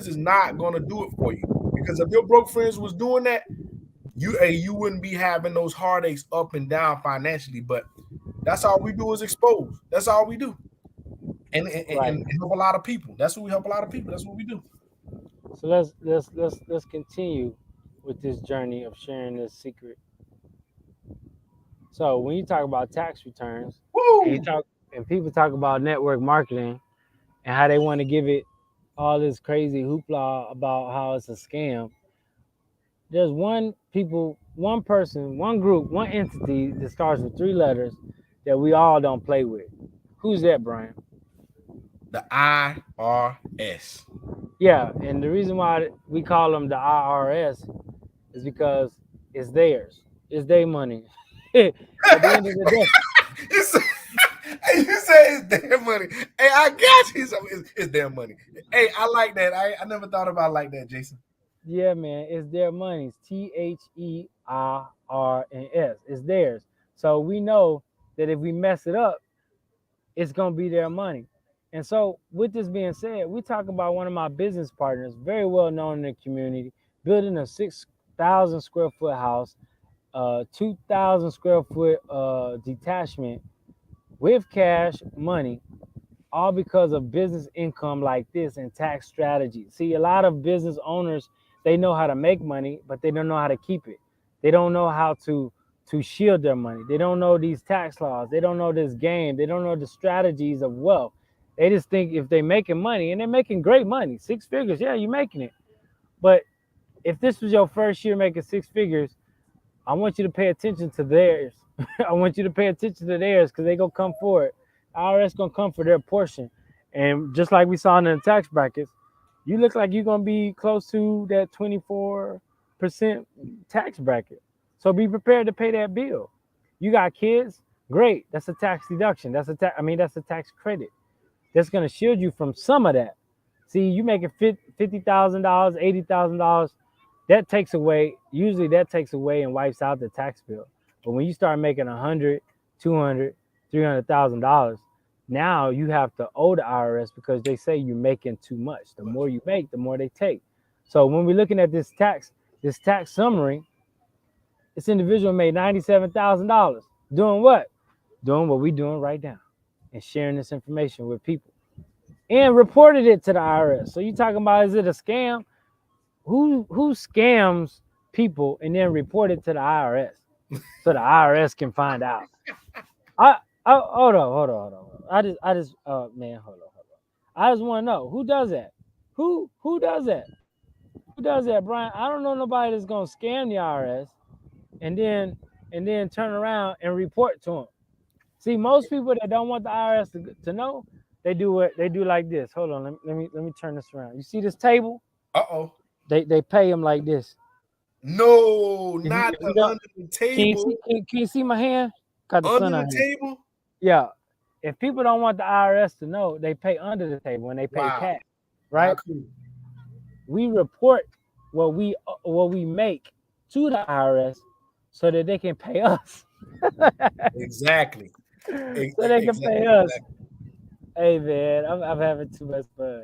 is not gonna do it for you, because if your broke friends was doing that, you wouldn't be having those heartaches up and down financially. But that's all we do is expose. That's all we do, and Right. help a lot of people. That's what we help a lot of people. That's what we do. So let's continue with this journey of sharing this secret. So when you talk about tax returns, and you Woo! talk and people talk about network marketing and how they want to give it all this crazy hoopla about how it's a scam, there's one person, one group, one entity that starts with three letters that we all don't play with. Who's that, Brian? The IRS. Yeah, and the reason why we call them the IRS is because it's theirs. It's their money. At the end of the day, You say, hey, you say it's their money. Hey, I got you. It's their money. Hey, I like that. I never thought about it like that, Jason. yeah, man, it's their money. It's THEIRNS. It's theirs. So we know that if we mess it up, it's gonna be their money. And so, with this being said, we talk about one of my business partners, very well known in the community, building a 6,000 square foot house, 2,000 square foot detachment with cash money, all because of business income like this and tax strategy. See, a lot of business owners, they know how to make money, but they don't know how to keep it. They don't know how to shield their money. They don't know these tax laws. They don't know this game. They don't know the strategies of wealth. They just think if they're making money, and they're making great money, six figures, yeah, you're making it. But if this was your first year making six figures, I want you to pay attention to theirs. I want you to pay attention to theirs because they gonna come for it. IRS gonna come for their portion. And just like we saw in the tax brackets, you look like you're gonna be close to that 24% tax bracket. So be prepared to pay that bill. You got kids, great. That's a tax deduction. That's a tax credit. That's gonna shield you from some of that. See, you making $50,000, $80,000, that takes away. Usually, that takes away and wipes out the tax bill. But when you start making 100, 200, $300,000, now you have to owe the IRS because they say you're making too much. The more you make, the more they take. So when we're looking at this tax summary, this individual made $97,000. Doing what? Doing what we're doing right now, and sharing this information with people, and reported it to the IRS. So you talking about, is it a scam? Who scams people and then report it to the IRS so the IRS can find out? I, hold on. Man, hold on. I just want to know who does that. Who does that? Who does that, Brian? I don't know nobody that's gonna scam the IRS and then turn around and report to them. See, most people that don't want the IRS to know, they do like this. Hold on, let me turn this around. You see this table? Uh-oh. They pay them like this. No, If you, not if the you don't, under the can you see table. can you see my hand? Got the sun Under on the here. table? Yeah. If people don't want the IRS to know, they pay under the table when they pay Wow. cash, How right? cool. We report what we make to the IRS so that they can pay us. Exactly. So they can Exactly. pay us. Hey man, I'm having too much fun.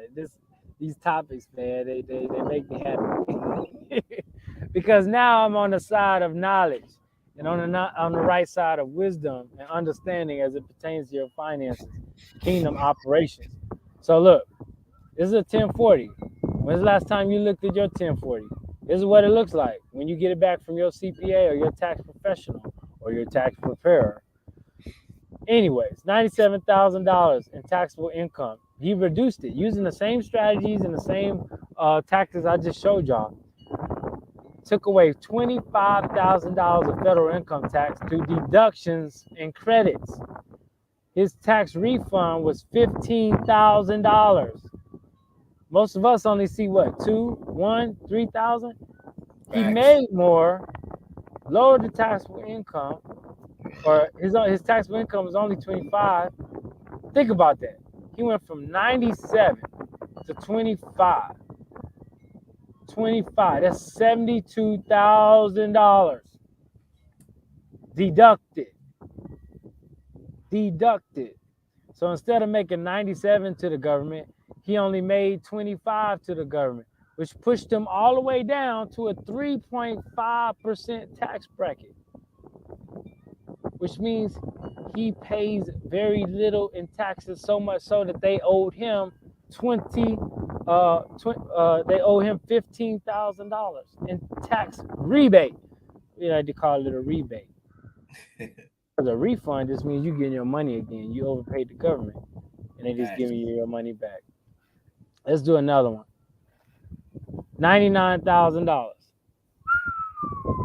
These topics, man, they make me happy. Because now I'm on the side of knowledge and on the right side of wisdom and understanding as it pertains to your finances, kingdom operations. So look, this is a 1040. When's the last time you looked at your 1040? This is what it looks like when you get it back from your CPA or your tax professional or your tax preparer. Anyways, $97,000 in taxable income. He reduced it using the same strategies and the same tactics I just showed y'all. Took away $25,000 of federal income tax through deductions and credits. His tax refund was $15,000. Most of us only see what, 3,000. He Facts. made more, lowered the taxable income, or his taxable income was only 25. Think about that. He went from 97 to 25. 25. That's $72,000 deducted. Deducted. So instead of making 97 to the government, he only made 25 to the government, which pushed him all the way down to a 3.5% tax bracket, which means he pays very little in taxes, so much so that they owed him 20 they owe him $15,000 in tax rebate. We like to call it a rebate. Because a refund just means you getting your money again. You overpaid the government and they just Facts. giving you your money back. Let's do another one. $99,000.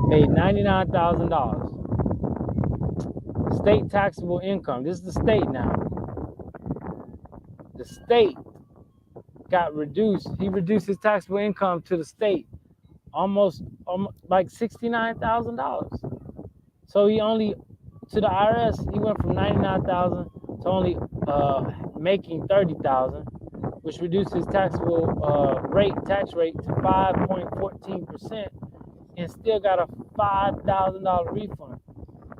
Made $99,000. State taxable income. This is the state now. The state got reduced. He reduced his taxable income to the state almost like $69,000. So he only to the IRS he went from 99,000 to only making 30,000, which reduced his taxable tax rate to 5.14%, and still got a $5,000 refund.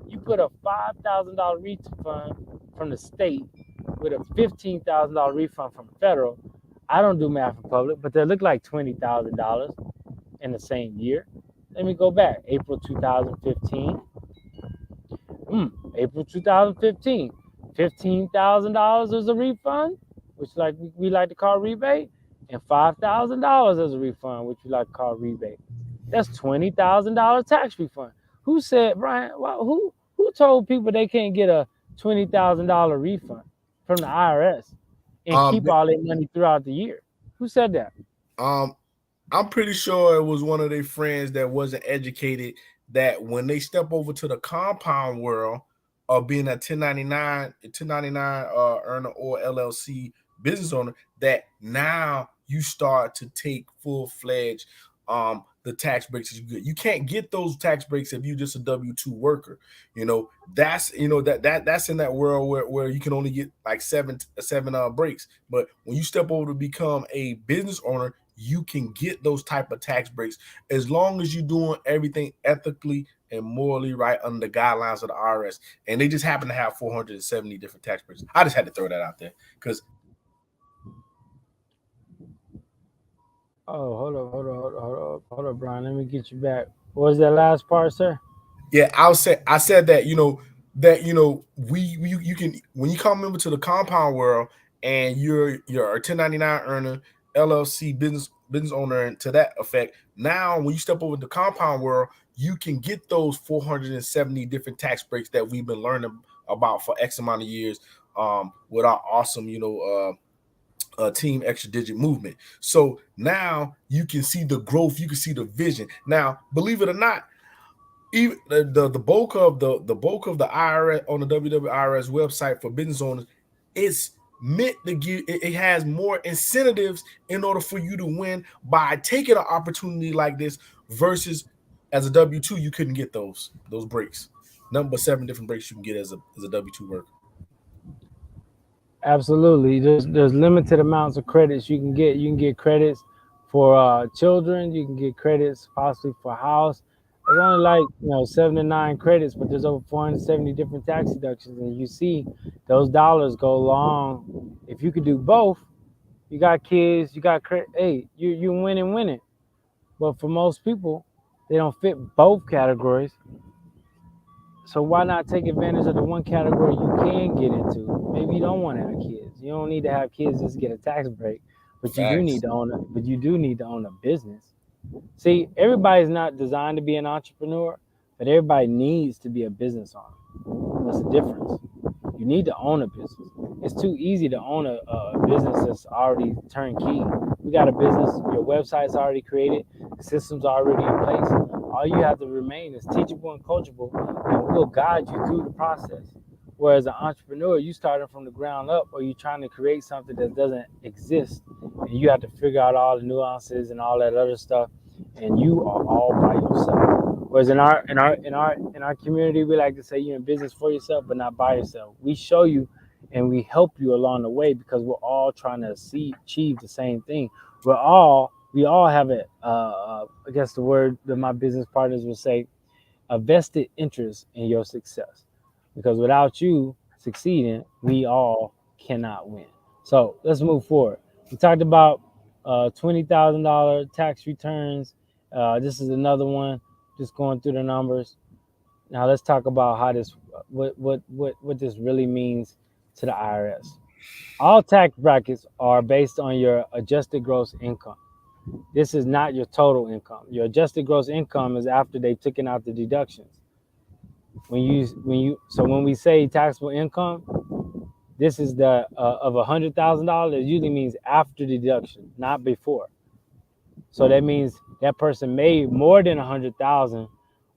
You put a $5,000 refund from the state with a $15,000 refund from federal. I don't do math in public, but they look like $20,000 in the same year. Let me go back. April 2015. April 2015. $15,000 as a refund, which like we like to call rebate, and $5,000 as a refund, which we like to call rebate. That's $20,000 tax refund. Who said, Brian? Well, who told people they can't get a $20,000 refund from the IRS and Um, keep all their money throughout the year? Who said that? um, I'm pretty sure it was one of their friends that wasn't educated that when they step over to the compound world of being a 1099 earner or LLC business owner, that now you start to take full-fledged the tax breaks is good. You can't get those tax breaks if you're just a W-2 worker. That's that's in that world where you can only get like seven breaks. But when you step over to become a business owner, you can get those type of tax breaks as long as you're doing everything ethically and morally right under the guidelines of the IRS. And they just happen to have 470 different tax breaks. I just had to throw that out there because Oh, hold up, Brian. Let me get you back. What was that last part, sir? yeah, I said that you can when you come over to the compound world and you're a 1099 earner, LLC business owner, and to that effect. Now, when you step over the compound world, you can get those 470 different tax breaks that we've been learning about for X amount of years with our awesome team extra digit movement. So now you can see the growth, you can see the vision. Now, believe it or not, even the bulk of the IRS on the WWIRS website for business owners, it's meant to give it has more incentives in order for you to win by taking an opportunity like this versus as a W-2 you couldn't get those breaks. Number 7 different breaks you can get as a W-2 worker. Absolutely. There's limited amounts of credits you can get. You can get credits for children. You can get credits possibly for house. There's only like 7 to 9 credits, but there's over 470 different tax deductions, and you see those dollars go long. If you could do both, you got kids, you got credit. Hey, you winning. But for most people, they don't fit both categories. So why not take advantage of the one category you can get into? Maybe you don't want to have kids. You don't need to have kids just to get a tax break, but you do need Facts. to own it. But you do need to own a business. See, everybody's not designed to be an entrepreneur, but everybody needs to be a business owner. That's the difference. You need to own a business. It's too easy to own a business that's already turnkey. You got a business, your website's already created, the system's already in place. All you have to remain is teachable and coachable, and we'll guide you through the process. Whereas an entrepreneur, you starting from the ground up, or you trying to create something that doesn't exist, and you have to figure out all the nuances and all that other stuff, and you are all by yourself. Whereas in our community, we like to say you're in business for yourself, but not by yourself. We show you and we help you along the way because we're all trying to achieve the same thing. We all have it. I guess the word that my business partners would say, a vested interest in your success. Because without you succeeding, we all cannot win. So let's move forward. We talked about $20,000 tax returns. This is another one. Just going through the numbers. Now let's talk about how this, what this really means to the IRS. All tax brackets are based on your adjusted gross income. This is not your total income. Your adjusted gross income is after they've taken out the deductions. When we say taxable income, this is the of $100,000. It usually means after deduction, not before. So that means that person made more than 100,000,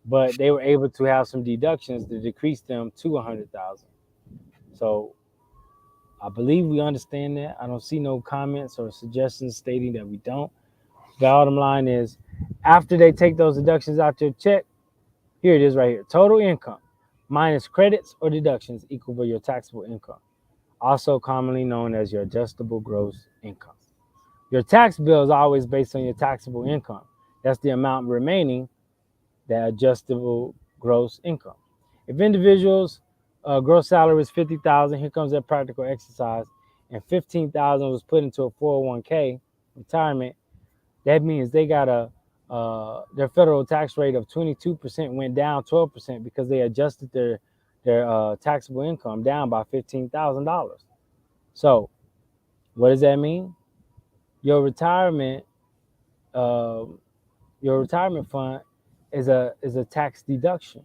but they were able to have some deductions to decrease them to 100,000. So I believe we understand that. I don't see no comments or suggestions stating that we don't. The bottom line is, after they take those deductions out your check, here it is right here. Total income minus credits or deductions equal your taxable income, also commonly known as your adjustable gross income. Your tax bill is always based on your taxable income. That's the amount remaining, that adjustable gross income. If individuals' gross salary is 50,000, here comes that practical exercise, and 15,000 was put into a 401k retirement, that means they got their federal tax rate of 22% went down 12% because they adjusted their taxable income down by $15,000. So what does that mean? Your retirement uh, your retirement fund is a tax deduction.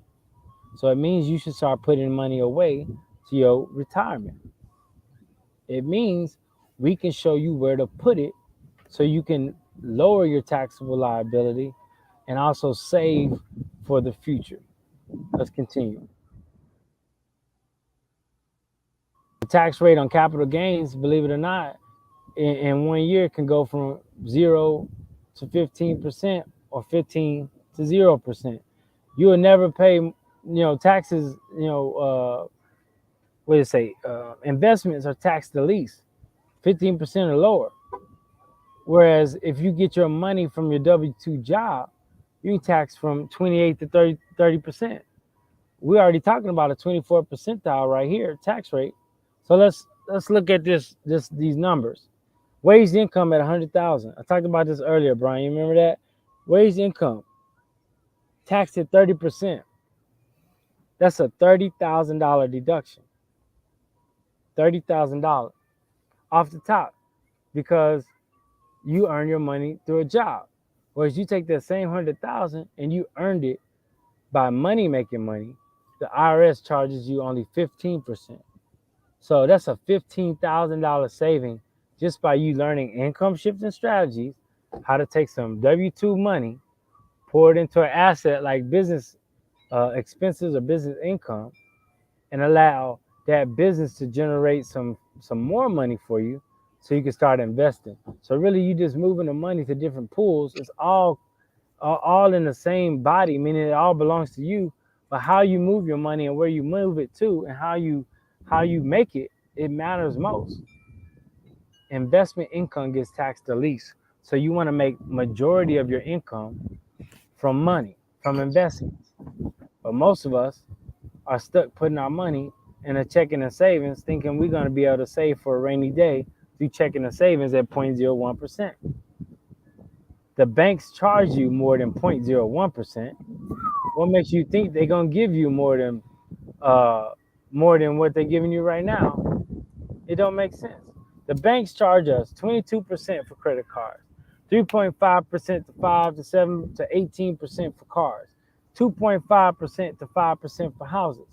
So it means you should start putting money away to your retirement. It means we can show you where to put it so you can lower your taxable liability and also save for the future. Let's continue. The tax rate on capital gains, believe it or not, in 1 year can go from 0 to 15% or 15 to 0%. You will never pay, taxes. What do you say? Investments are taxed the least, 15% or lower. Whereas if you get your money from your W-2 job, you can tax from 28 to 30%. We're already talking about a 24 percentile right here tax rate. So let's look at these numbers. Wage income at 100,000. I talked about this earlier, Brian. You remember that? Wage income taxed at 30%. That's a $30,000 deduction. $30,000 off the top because you earn your money through a job. Whereas you take that same 100,000 and you earned it by making money, the IRS charges you only 15%. So that's a $15,000 saving just by you learning income shifting strategies, how to take some W-2 money, pour it into an asset like business expenses or business income, and allow that business to generate some more money for you so you can start investing. So really you just moving the money to different pools. It's all in the same body, meaning it all belongs to you, But how you move your money and where you move it to and how you make it, it matters most. Investment income gets taxed the least. So you want to make majority of your income from money, from investments. But most of us are stuck putting our money in a checking and savings, thinking we're going to be able to save for a rainy day through checking and savings at 0.01%. The banks charge you more than 0.01%. What makes you think they're going to give you uh, more than what they're giving you right now? It don't make sense. The banks charge us 22% for credit cards, 3.5% to 5 to 7 to 18% for cars, 2.5% to 5% for houses,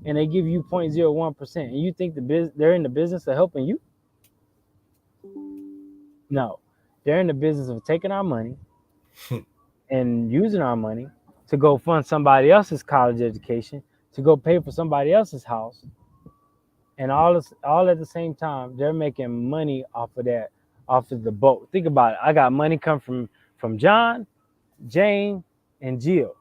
and they give you 0.01%. And you think they're in the business of helping you? No, they're in the business of taking our money and using our money to go fund somebody else's college education, to go pay for somebody else's house, and all at the same time they're making money off of that, off of the boat. Think about it. I got money come from John, Jane, and Jill.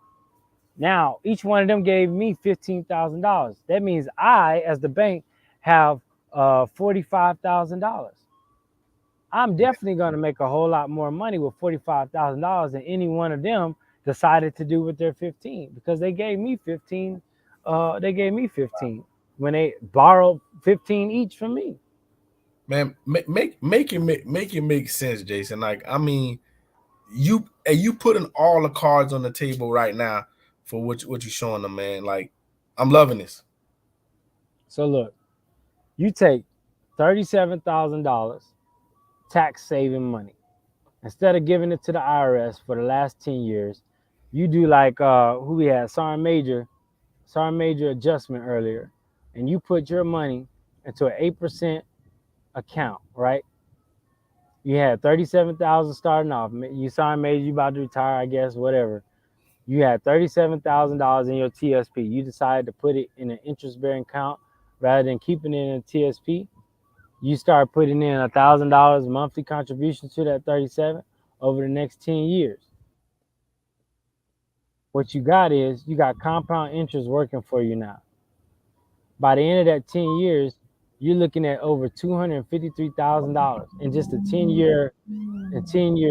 Now each one of them gave me $15,000. That means I, as the bank, have $45,000. I'm definitely going to make a whole lot more money with $45,000 than any one of them decided to do with their 15, because they gave me 15. They gave me 15 when they borrowed 15 each from me. Man, make it make sense, Jason. Like, I mean, you putting all the cards on the table right now for what you're showing them, man. Like, I'm loving this. So look, you take $37,000 tax saving money. Instead of giving it to the IRS for the last 10 years, you do like who we had, Sergeant Major adjustment earlier, and you put your money into an 8% account, right? You had 37,000 starting off. You Sergeant Major, you about to retire, I guess, whatever. You had $37,000 in your TSP. You decided to put it in an interest-bearing account rather than keeping it in a TSP. You start putting in $1,000 monthly contribution to that 37 over the next 10 years. What you got is you got compound interest working for you now. By the end of that 10 years, you're looking at over $253,000 in just a 10-year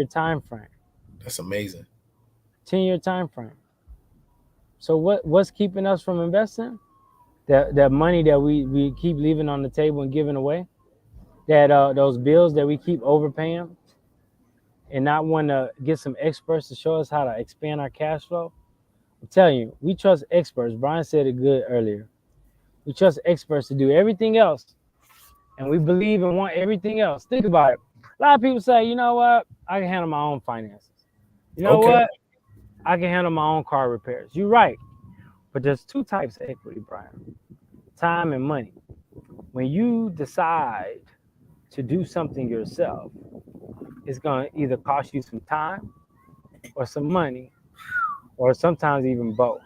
time frame. That's amazing. 10-year time frame. So what's keeping us from investing? That money that we keep leaving on the table and giving away, that those bills that we keep overpaying and not want to get some experts to show us how to expand our cash flow. I'm telling you, we trust experts. Brian said it good earlier. We trust experts to do everything else, and we believe and want everything else. Think about it. A lot of people say, you know what? I can handle my own finances. You know Okay. what? I can handle my own car repairs. You're right. But there's two types of equity, Brian: time and money. When you decide to do something yourself, it's going to either cost you some time or some money, or sometimes even both.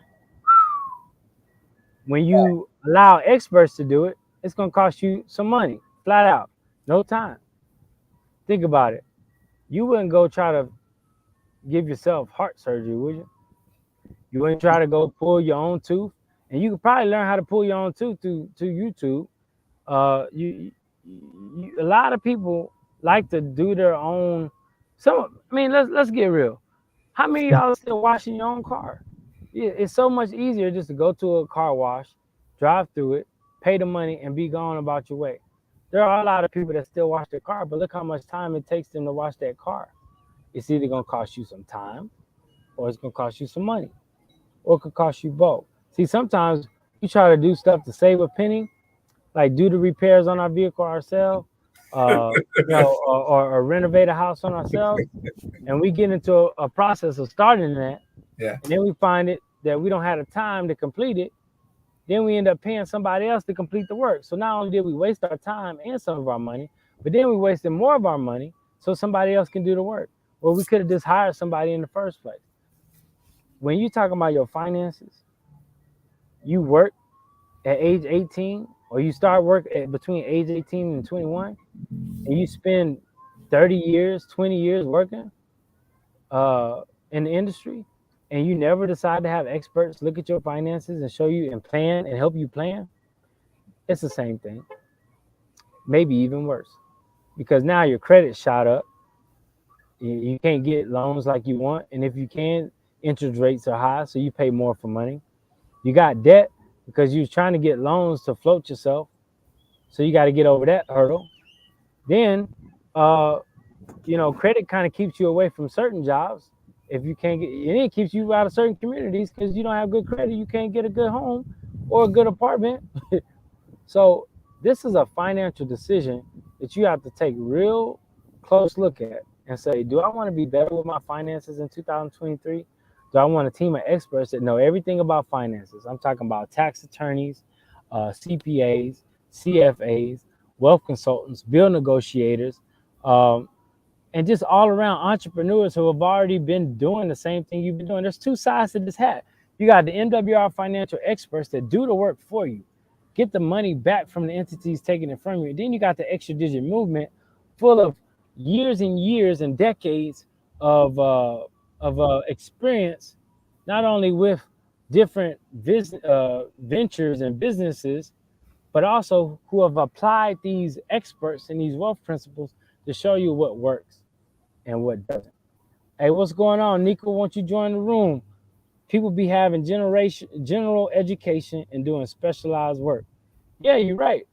When you allow experts to do it, it's going to cost you some money, flat out, no time. Think about it. You wouldn't go try to give yourself heart surgery, would you? You wouldn't try to go pull your own tooth, and you could probably learn how to pull your own tooth through YouTube. A lot of people like to do their own. I mean, let's get real. How many of y'all are still washing your own car? Yeah, it's so much easier just to go to a car wash, drive through it, pay the money, and be gone about your way. There are a lot of people that still wash their car, but look how much time it takes them to wash that car. It's either gonna cost you some time, or it's gonna cost you some money, or it could cost you both. See, sometimes we try to do stuff to save a penny, like do the repairs on our vehicle ourselves, or renovate a house on ourselves, and we get into a process of starting that, Yeah. and then we find it that we don't have the time to complete it. Then we end up paying somebody else to complete the work. So not only did we waste our time and some of our money, but then we wasted more of our money so somebody else can do the work. Well, we could have just hired somebody in the first place. When you talk about your finances, you work at age 18, or you start work at between age 18 and 21, and you spend 30 years, 20 years working in the industry, and you never decide to have experts look at your finances and show you and plan and help you plan, it's the same thing, maybe even worse, because now your credit shot up. You can't get loans like you want, and if you can, interest rates are high, so you pay more for money. You got debt because you're trying to get loans to float yourself, so you got to get over that hurdle. Then, uh, credit kind of keeps you away from certain jobs. If you can't get, and it keeps you out of certain communities because you don't have good credit. You can't get a good home or a good apartment. So this is a financial decision that you have to take real close look at and say, do I want to be better with my finances in 2023? Do I want a team of experts that know everything about finances? I'm talking about tax attorneys, CPAs, CFAs, wealth consultants, bill negotiators, um, and just all around entrepreneurs who have already been doing the same thing you've been doing. There's two sides to this hat. You got the MWR financial experts that do the work for you, get the money back from the entities taking it from you. Then you got the extra digit movement full of years and years and decades of experience, not only with different ventures and businesses, but also who have applied these experts and these wealth principles to show you what works and what doesn't. Hey, what's going on, Nico? Won't you join the room? People be having general education and doing specialized work. Yeah, you're right.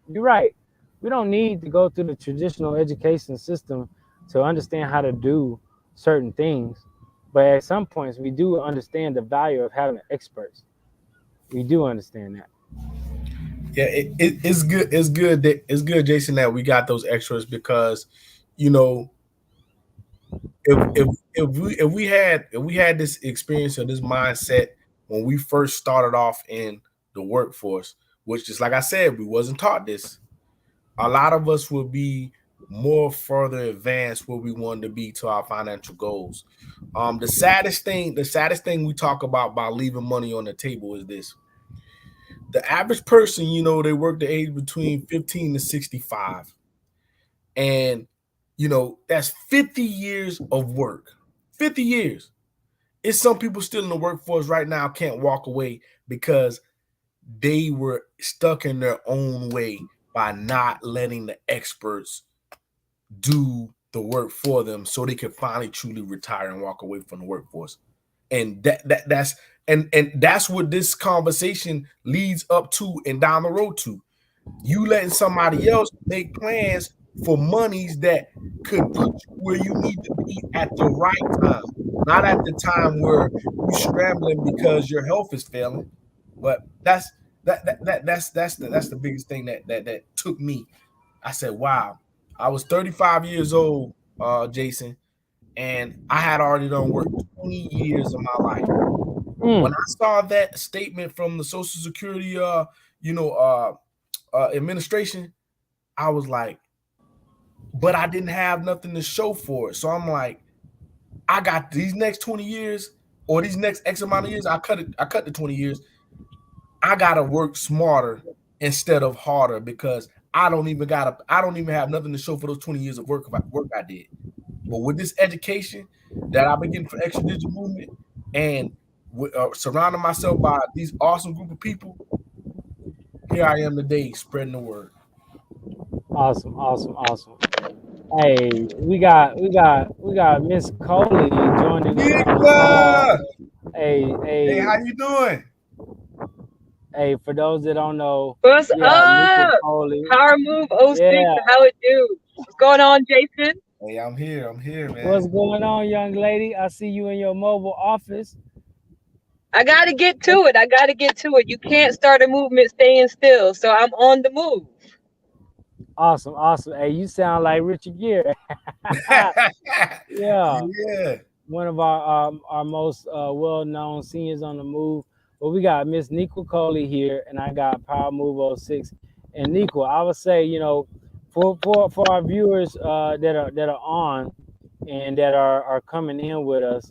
You're right. We don't need to go through the traditional education system to understand how to do certain things. But at some points, we do understand the value of having experts. We do understand that. Yeah, it's good. It's good, Jason, that we got those extras because, you know, if we had this experience or this mindset when we first started off in the workforce, which is like I said, we wasn't taught this. A lot of us would be more further advanced where we wanted to be to our financial goals. The saddest thing we talk about by leaving money on the table is this: the average person, they work the age between 15 to 65. And, that's 50 years of work. 50 years. It's some people still in the workforce right now can't walk away because they were stuck in their own way by not letting the experts do the work for them so they could finally truly retire and walk away from the workforce. And that's what this conversation leads up to and down the road to. You letting somebody else make plans for monies that could put you where you need to be at the right time, not at the time where you scrambling because your health is failing. But that's the biggest thing that took me. I said, wow, I was 35 years old, Jason, and I had already done worked 20 years of my life. When Mm, I saw that statement from the Social Security, administration, I was like, but I didn't have nothing to show for it. So I'm like, I got these next 20 years or these next X amount of years. I cut the 20 years. I gotta work smarter instead of harder because I don't even have nothing to show for those 20 years of work I did. But with this education that I've been getting for Extra Digital Movement and surrounding myself by these awesome group of people, here I am today spreading the word. awesome, awesome, awesome. Hey, we got Miss Coley joining us on the call. Nigga! Hey, Hey, hey, how you doing? hey, for those that don't know, What's we have Nika up? Coley. Power Move '06. Yeah. How it do? What's going on, Jason? Hey, I'm here. I'm here, What's man. going on, young lady? I see you in your mobile office. I gotta get to it. I gotta get to it. You can't start a movement staying still. So I'm on the move. Awesome, awesome. Hey, you sound like Richard Gere. Yeah, Yeah. one of our most well-known seniors on the move. But we got Miss Nico Coley here, and I got Power Move '06. And Nico, I would say, for our viewers that are on and that are coming in with us,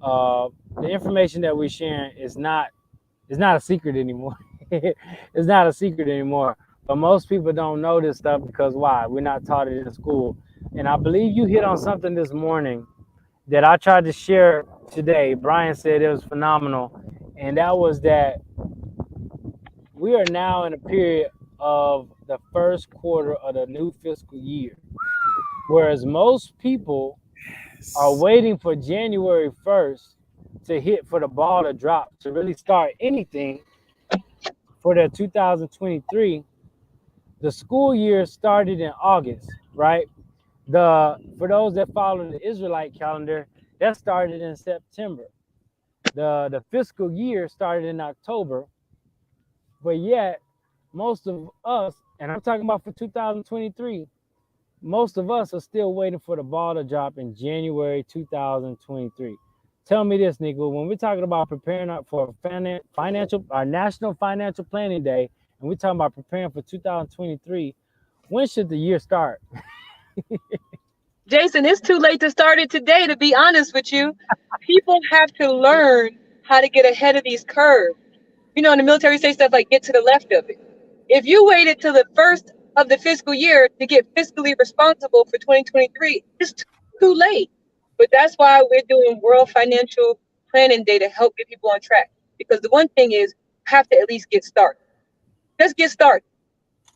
uh, the information that we're sharing is not a secret anymore. It's not a secret anymore. But most people don't know this stuff because why? We're not taught it in school. And I believe you hit on something this morning, that I tried to share today. Brian said it was phenomenal, and that was that we are now in a period of the first quarter of the new fiscal year, whereas most people are Yes. waiting for January 1st to hit for the ball to drop to really start anything for their 2023. The school year started in August, right? The For those that follow the Israelite calendar, that started in September. The fiscal year started in October, but yet most of us, and I'm talking about for 2023, most of us are still waiting for the ball to drop in January 2023. Tell me this, Nico, when we're talking about preparing for our National Financial Planning Day, and we're talking about preparing for 2023, when should the year start? Jason, it's too late to start it today, to be honest with you. People have to learn how to get ahead of these curves. You know, in the military, say stuff like get to the left of it. If you waited till the first of the fiscal year to get fiscally responsible for 2023, it's too late. But that's why we're doing World Financial Planning Day to help get people on track. Because the one thing is, you have to at least get started. Just get started.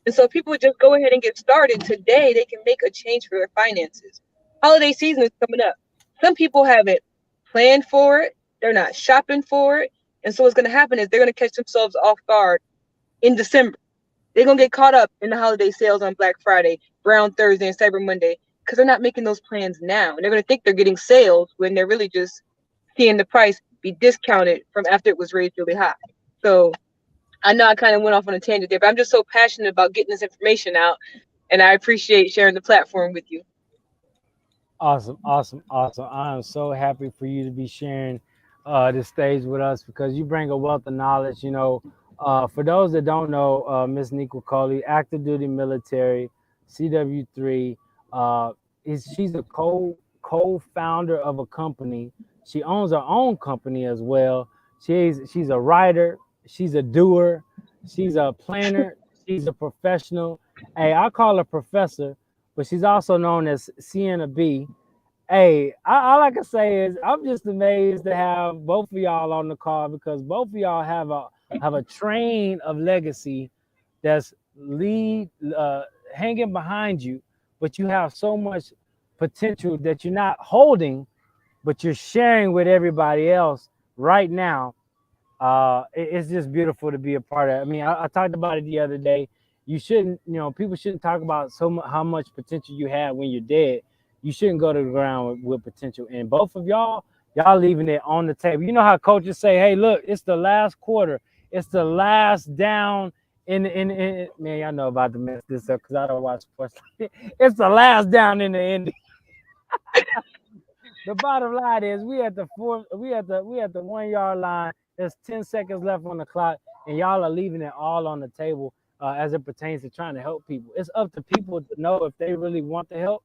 And so if people would just go ahead and get started today, they can make a change for their finances. Holiday season is coming up. Some people haven't planned for it, they're not shopping for it. And so what's going to happen is they're going to catch themselves off guard in December. They're going to get caught up in the holiday sales on Black Friday, Brown Thursday, and Cyber Monday because they're not making those plans now. And they're going to think they're getting sales when they're really just seeing the price be discounted from after it was raised really high. So I know I kind of went off on a tangent there, but I'm just so passionate about getting this information out, and I appreciate sharing the platform with you. Awesome, awesome, awesome. I am so happy for you to be sharing this stage with us because you bring a wealth of knowledge. For those that don't know, Miss Nika Coley, active duty military, CW3. Uh, she's a co-founder of a company. She owns her own company as well. She's a writer. She's a doer. She's a planner. She's a professional. Hey, I call her professor, but she's also known as Sienna B. Hey, all I can say is I'm just amazed to have both of y'all on the call because both of y'all have a train of legacy that's lead hanging behind you, but you have so much potential that you're not holding, but you're sharing with everybody else right now. It's just beautiful to be a part of. I mean, I talked about it the other day. You shouldn't, people shouldn't talk about how much potential you have when you're dead. You shouldn't go to the ground with potential. And both of y'all leaving it on the table. You know how coaches say, "Hey, look, it's the last quarter. It's the last down." Man, y'all know about to mess this up because I don't watch sports. It's the last down in the end. The bottom line is we at the 1 yard line. There's 10 seconds left on the clock, and y'all are leaving it all on the table as it pertains to trying to help people. It's up to people to know if they really want the help,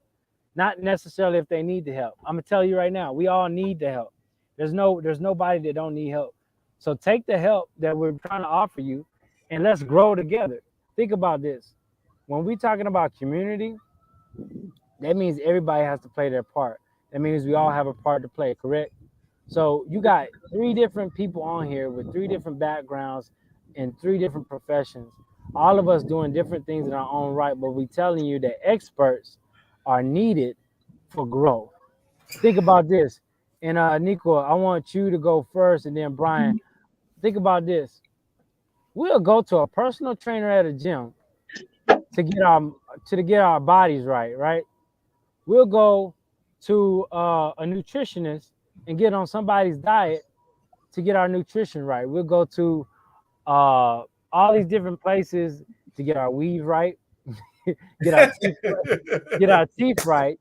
not necessarily if they need the help. I'm gonna tell you right now, we all need the help. There's nobody that don't need help. So take the help that we're trying to offer you, and let's grow together. Think about this. When we're talking about community, that means everybody has to play their part. That means we all have a part to play, correct? So you got three different people on here with three different backgrounds and three different professions. All of us doing different things in our own right, but we telling you that experts are needed for growth. Think about this. And Nico, I want you to go first, and then Brian. Think about this. We'll go to a personal trainer at a gym to get our bodies right, right? We'll go to a nutritionist and get on somebody's diet to get our nutrition right. We'll go to all these different places to get our weave right, get our teeth get our teeth right.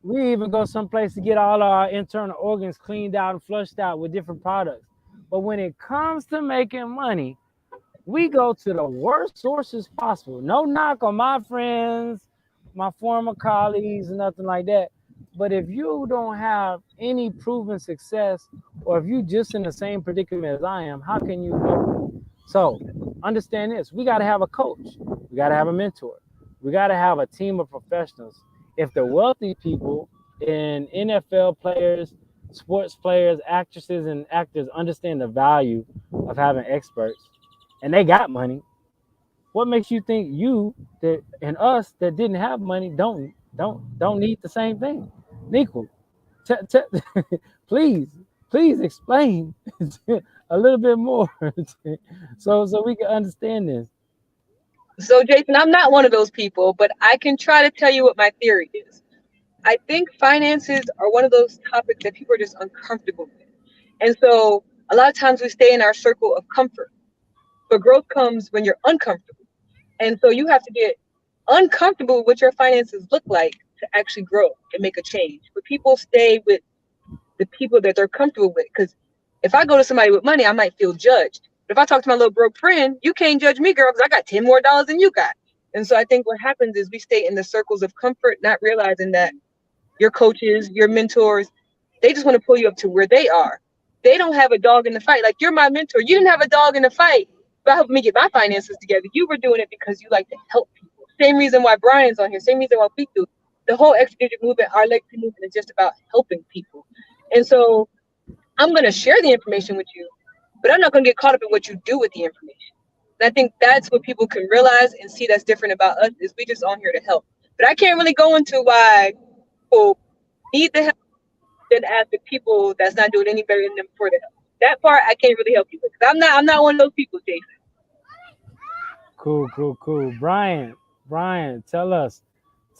We even go someplace to get all our internal organs cleaned out and flushed out with different products. But when it comes to making money, we go to the worst sources possible. No knock on my friends, my former colleagues, nothing like that. But if you don't have any proven success, or if you just in the same predicament as I am, how can you help? So understand this: we got to have a coach, we got to have a mentor, we got to have a team of professionals. If the wealthy people and NFL players, sports players, actresses, and actors understand the value of having experts, and they got money. What makes you think you that and us that didn't have money don't need the same thing? Equal. Please, please explain a little bit more, so we can understand this. So, Jason, I'm not one of those people, but I can try to tell you what my theory is. I think finances are one of those topics that people are just uncomfortable with. And so a lot of times we stay in our circle of comfort, but growth comes when you're uncomfortable. And so you have to get uncomfortable with what your finances look like to actually grow and make a change. But people stay with the people that they're comfortable with. Because if I go to somebody with money, I might feel judged. But if I talk to my little broke friend, you can't judge me, girl, because I got 10 more dollars than you got. And so I think what happens is we stay in the circles of comfort, not realizing that your coaches, your mentors, they just want to pull you up to where they are. They don't have a dog in the fight. Like, you're my mentor. You didn't have a dog in the fight about helping me get my finances together. You were doing it because you like to help people. Same reason why Brian's on here. Same reason why we do. The whole expedition movement, our legacy movement, is just about helping people. And so I'm going to share the information with you, but I'm not going to get caught up in what you do with the information. And I think that's what people can realize and see that's different about us is we just on here to help. But I can't really go into why people need the help than ask the people that's not doing any better than them for the help. That part I can't really help you with. 'Cause I'm not one of those people, Jason. Cool, cool, cool. Brian, tell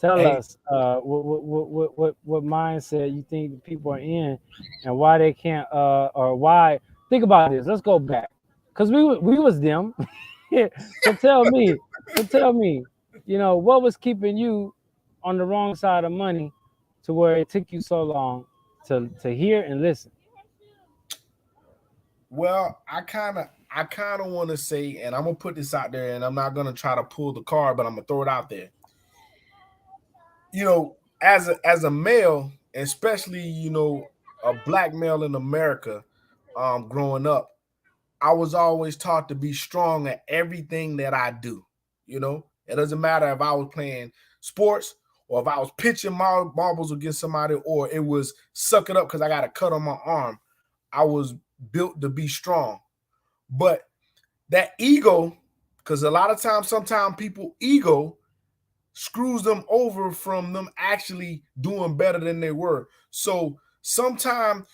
Hey, us, what mindset you think the people are in, and why they can't, or why. Think about this. Let's go back, cause we was them. so tell me, so tell me, what was keeping you on the wrong side of money, to where it took you so long to hear and listen. well, I kind of want to say, and I'm gonna put this out there, and I'm not gonna try to pull the card, but I'm gonna throw it out there. As a male, especially a black male in America, growing up, I was always taught to be strong at everything that I do. It doesn't matter if I was playing sports or if I was pitching marbles against somebody or it was suck it up because I got a cut on my arm. I was built to be strong. But that ego, because a lot of times, sometimes people ego screws them over from them actually doing better than they were. So sometimes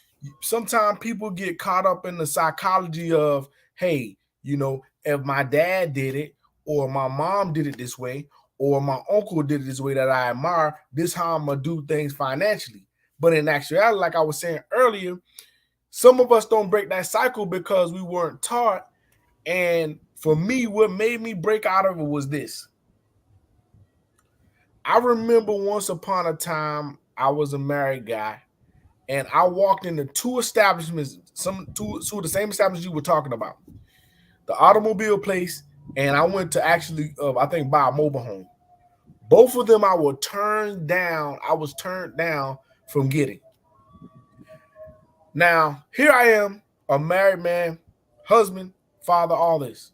people get caught up in the psychology of, hey, if my dad did it or my mom did it this way or my uncle did it this way that I admire, this how I'm gonna do things financially. But in actuality, like I was saying earlier, some of us don't break that cycle because we weren't taught. And for me, what made me break out of it was this. I remember once upon a time I was a married guy, and I walked into two establishments, two of the same establishments you were talking about, the automobile place, and I went to actually, I think, buy a mobile home. Both of them I was turned down. I was turned down from getting. Now here I am, a married man, husband, father, all this.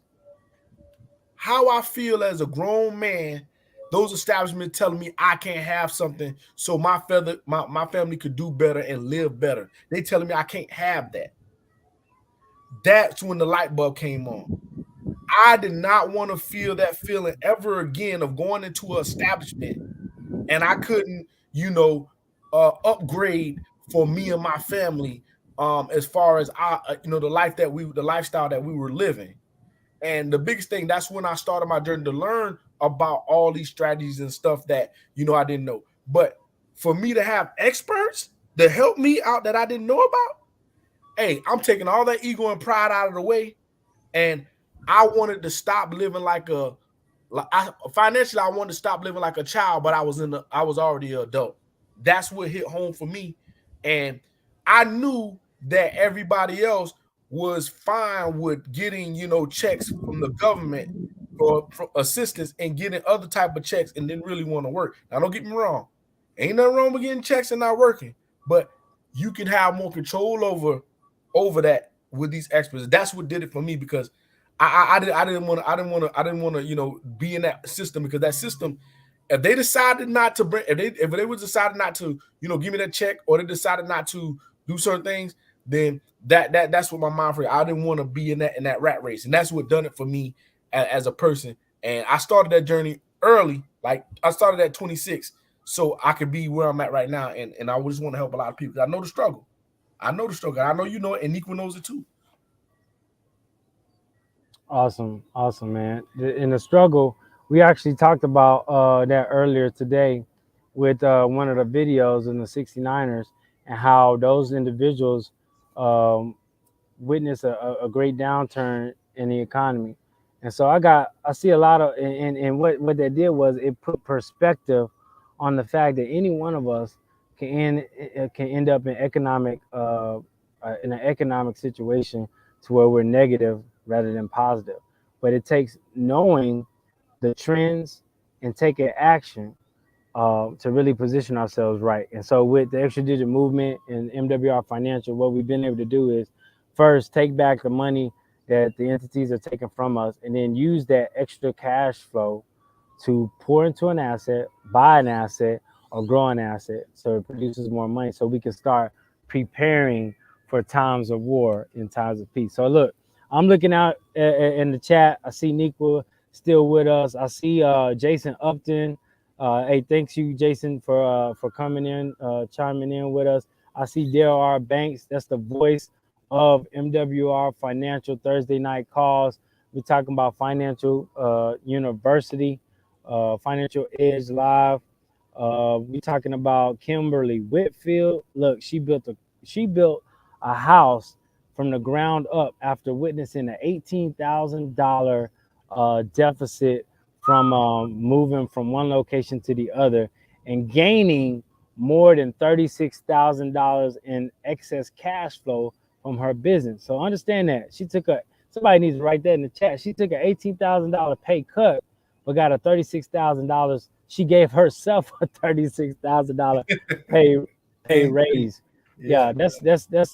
How I feel as a grown man, those establishments telling me I can't have something so my family could do better and live better. They telling me I can't have that. That's when the light bulb came on. I did not want to feel that feeling ever again of going into an establishment and I couldn't, upgrade for me and my family, as far as the lifestyle that we were living. And the biggest thing, that's when I started my journey to learn about all these strategies and stuff that, I didn't know. But for me to have experts that help me out that I didn't know about, hey, I'm taking all that ego and pride out of the way. And I wanted to stop living financially, I wanted to stop living like a child, but I was already an adult. That's what hit home for me. And I knew that everybody else was fine with getting, checks from the government for assistance and getting other type of checks and didn't really want to work. Now, don't get me wrong. Ain't nothing wrong with getting checks and not working, but you can have more control over that with these experts. That's what did it for me because I didn't want to be in that system because that system If they decided not to bring, if they was decided not to, give me that check, or they decided not to do certain things, then that's what my mind for. I didn't want to be in that rat race, and that's what done it for me as a person. And I started that journey early, like I started at 26, so I could be where I'm at right now. And I just want to help a lot of people. I know the struggle. I know the struggle. I know you know it, and Nico knows it too. Awesome, awesome, man. In the struggle, we actually talked about that earlier today with one of the videos in the 69ers and how those individuals um, witnessed a great downturn in the economy. And so I see a lot of, and what that did was it put perspective on the fact that any one of us can end up in an economic situation to where we're negative rather than positive. But it takes knowing the trends and taking action to really position ourselves right. And so with the extra digit movement and MWR Financial, what we've been able to do is first take back the money that the entities are taking from us, and then use that extra cash flow to pour into an asset, buy an asset, or grow an asset so it produces more money so we can start preparing for times of war and times of peace. So look, I'm looking out in the chat. I see Niqua still with us. I see Jason Upton. Hey, thanks you, Jason, for coming in, chiming in with us. I see Dale R. Banks. That's the voice of MWR Financial Thursday night calls. We're talking about financial university, financial edge live. We talking about Kimberly Whitfield. Look, she built a house from the ground up after witnessing an $18,000 deficit from moving from one location to the other and gaining more than $36,000 in excess cash flow from her business. So understand that somebody needs to write that in the chat. She took an $18,000 pay cut, but got a $36,000. She gave herself a $36,000 pay pay raise. Yeah, Yeah,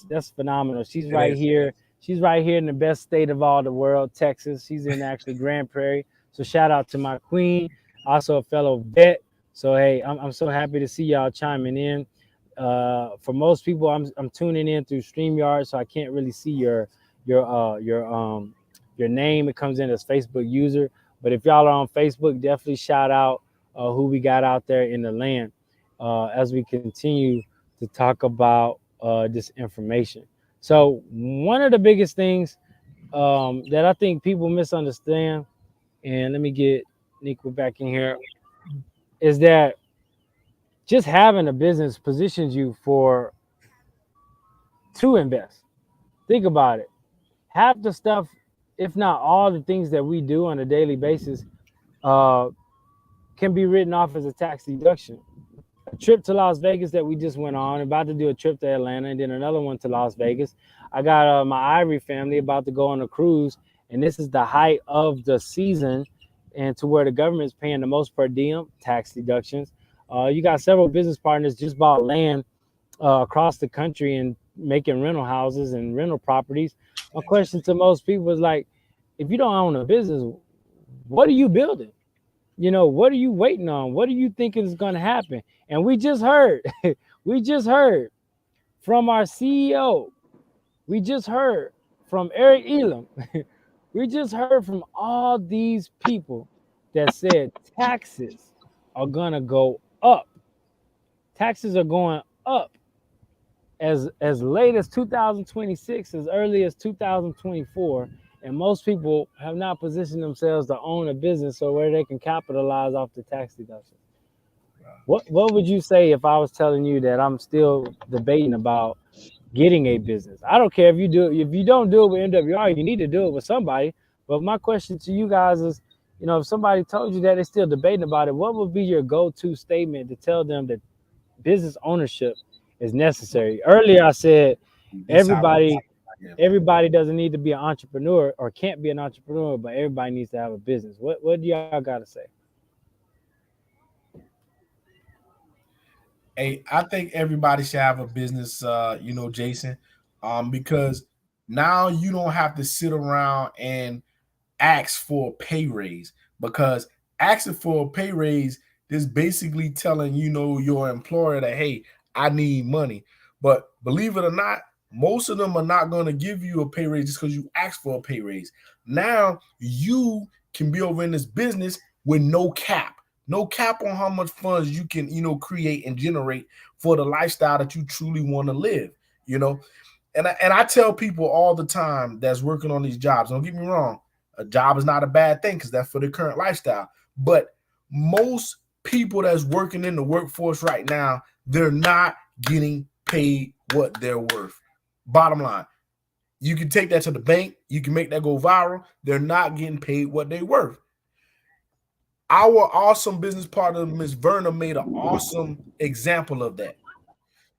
that's phenomenal. She's it right is. here. She's right here in the best state of all the world, Texas. She's in actually Grand Prairie. So shout out to my queen, also a fellow vet. So hey, I'm so happy to see y'all chiming in. For most people, I'm tuning in through StreamYard, so I can't really see your your name. It comes in as Facebook user. But if y'all are on Facebook, definitely shout out who we got out there in the land as we continue to talk about this information. So one of the biggest things that I think people misunderstand, and let me get Nico back in here, is that just having a business positions you for to invest. Think about it. Half the stuff, if not all the things that we do on a daily basis, uh, can be written off as a tax deduction. A trip to Las Vegas that we just went on, about to do a trip to Atlanta, and then another one to Las Vegas. I got my Ivory family about to go on a cruise, and this is the height of the season, and to where the government is paying the most per diem tax deductions. You got several business partners just bought land across the country and making rental houses and rental properties. My question to most people is like, if you don't own a business, what are you building? What are you waiting on? What do you think is going to happen? And we just heard, we just heard from our CEO. We just heard from Eric Elam. We just heard from all these people that said taxes are going to go up. Taxes are going up as late as 2026, as early as 2024. And most people have not positioned themselves to own a business so where they can capitalize off the tax deduction. What would you say if I was telling you that I'm still debating about getting a business? I don't care if you don't do it with MWR, you need to do it with somebody. But my question to you guys is, if somebody told you that they're still debating about it, what would be your go-to statement to tell them that business ownership is necessary? Earlier I said It's how it is. everybody Yeah. everybody doesn't need to be an entrepreneur or can't be an entrepreneur, but everybody needs to have a business. What do y'all got to say? Hey, I think everybody should have a business, Jason, because now you don't have to sit around and ask for a pay raise, because asking for a pay raise, This basically telling your employer that, hey, I need money. But believe it or not, most of them are not going to give you a pay raise just because you asked for a pay raise. Now you can be over in this business with no cap on how much funds you can create and generate for the lifestyle that you truly want to live. You know, and I tell people all the time that's working on these jobs, don't get me wrong, a job is not a bad thing because that's for the current lifestyle. But most people that's working in the workforce right now, they're not getting paid what they're worth. Bottom line, you can take that to the bank, you can make that go viral. They're not getting paid what they're worth. Our awesome business partner, Miss Verna, made an awesome example of that.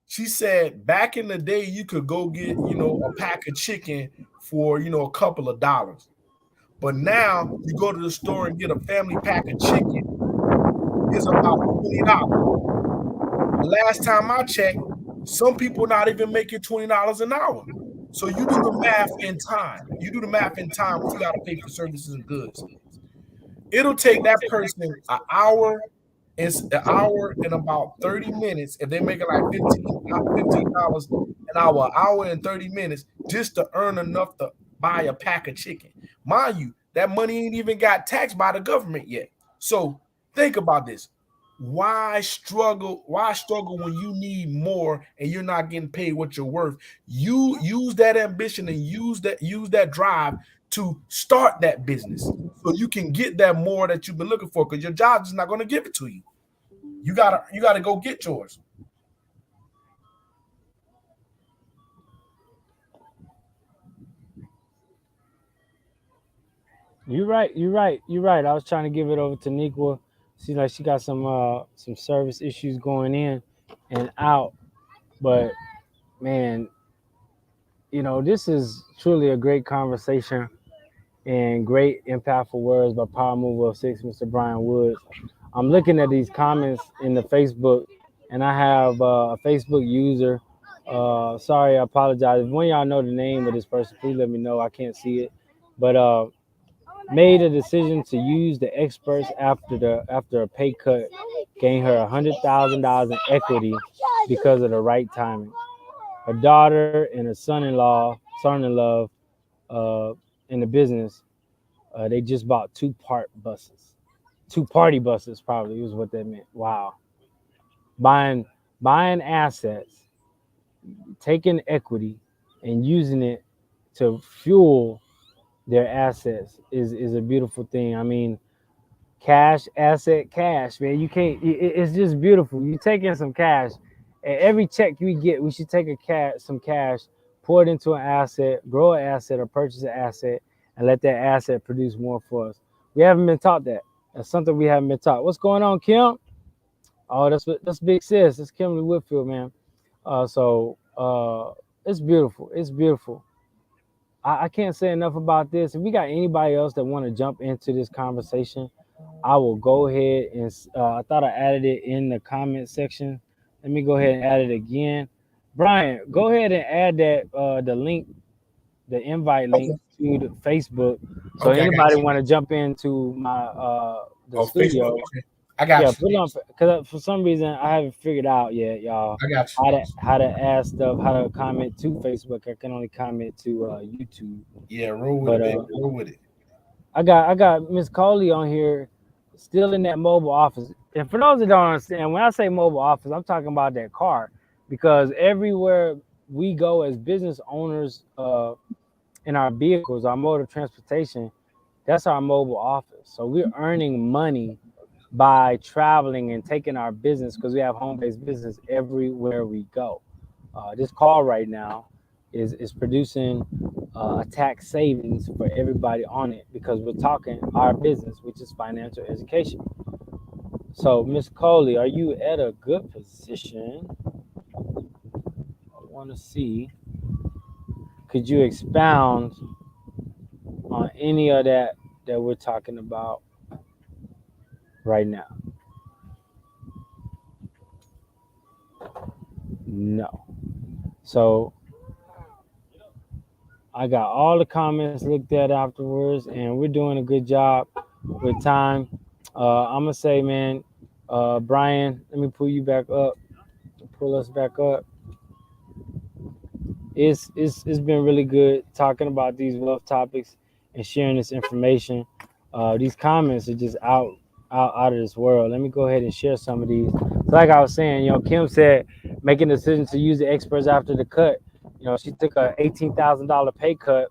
She said back in the day, you could go get, a pack of chicken for, a couple of dollars. But now you go to the store and get a family pack of chicken is about $20. The last time I checked, some people not even making $20 an hour. So you do the math in time. You do the math in time what you got to pay for services and goods. It'll take that person an hour and about 30 minutes if they make it like $15 an hour and 30 minutes just to earn enough to buy a pack of chicken. Mind you, that money ain't even got taxed by the government yet. So think about this. Why struggle? Why struggle when you need more and you're not getting paid what you're worth? You use that ambition and use that drive to start that business so you can get that more that you've been looking for, because your job is not going to give it to you. You gotta go get yours. You're right. You're right. You're right. I was trying to give it over to Niqua. See, like she got some service issues going in and out. But man, this is truly a great conversation and great impactful words by Power Mover of Six, Mr. Brian Woods. I'm looking at these comments in the Facebook, and I have a Facebook user. Sorry, I apologize. If one of y'all know the name of this person, please let me know. I can't see it, but made a decision to use the experts after a pay cut, gain her $100,000 in equity because of the right timing. Her daughter and her son-in-law, uh, in the business, they just bought two party buses probably was what that meant. Wow, buying assets, taking equity, and using it to fuel their assets is a beautiful thing. I mean, cash, asset, cash, man. You can't. It's just beautiful. You take in some cash. Every check we get, we should take some cash, pour it into an asset, grow an asset, or purchase an asset, and let that asset produce more for us. We haven't been taught that. That's something we haven't been taught. What's going on, Kim? Oh, that's big sis. That's Kimberly Whitfield, man. So it's beautiful. It's beautiful. I can't say enough about this. If we got anybody else that want to jump into this conversation, I will go ahead and I thought I added it in the comment section. Let me go ahead and add it again. Brian, go ahead and add that the link, the invite link Okay. to the Facebook. So Okay, I got anybody you. want to jump into my the Oh, Facebook. studio, Okay. I yeah, got you. put it on because for some reason I haven't figured out yet, y'all, I got you. how to add stuff, how to comment to Facebook. I can only comment to YouTube, Yeah, roll with but it, baby. Roll with it. I got Miss Coley on here, still in that mobile office. And for those that don't understand, when I say mobile office, I'm talking about that car, because everywhere we go as business owners, in our vehicles, our mode of transportation, that's our mobile office. So we're earning money by traveling and taking our business, because we have home-based business everywhere we go. This call right now is producing a tax savings for everybody on it, because we're talking our business, which is financial education. So, Miss Coley, are you at a good position? I want to see. Could you expound on any of that we're talking about right now? No. So I got all the comments looked at afterwards, and we're doing a good job with time. I'm gonna say, man, Brian, let me pull you back up. Pull us back up. It's been really good talking about these wealth topics and sharing this information. These comments are just out of this world. Let me go ahead and share some of these. So like I was saying, Kim said making decisions to use the experts after the cut. She took a $18,000 pay cut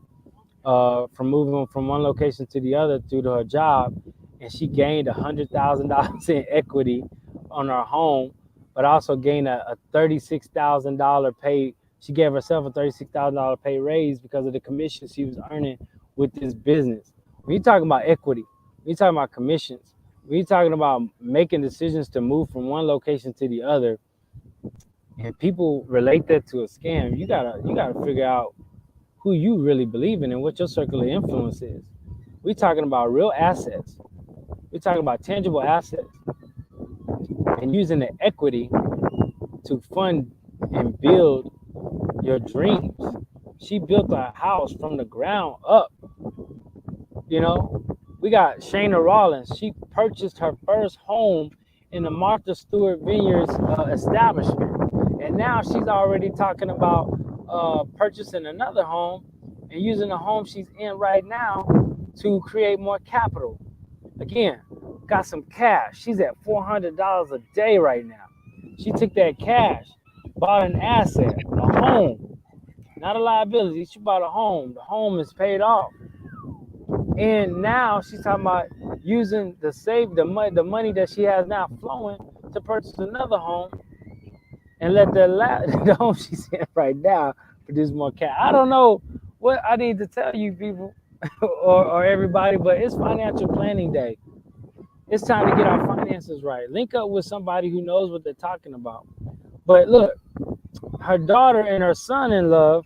from moving from one location to the other due to her job, and she gained $100,000 in equity on her home, but also gained a $36,000 pay. She gave herself a $36,000 pay raise because of the commission she was earning with this business. When you're talking about equity, when you're talking about commissions, when you're talking about making decisions to move from one location to the other, and people relate that to a scam, you gotta figure out who you really believe in and what your circle of influence is. We're talking about real assets. We're talking about tangible assets and using the equity to fund and build your dreams. She built a house from the ground up. You know, we got Shayna Rollins. She purchased her first home in the Martha Stewart Vineyards establishment. And now she's already talking about purchasing another home and using the home she's in right now to create more capital. Again, got some cash. She's at $400 a day right now. She took that cash, bought an asset, a home, not a liability. She bought a home. The home is paid off. And now she's talking about using the money that she has now flowing to purchase another home and let the home she's in right now produce more cash. I don't know what I need to tell you people or everybody, but it's financial planning day. It's time to get our finances right. Link up with somebody who knows what they're talking about. But look, her daughter and her son-in-law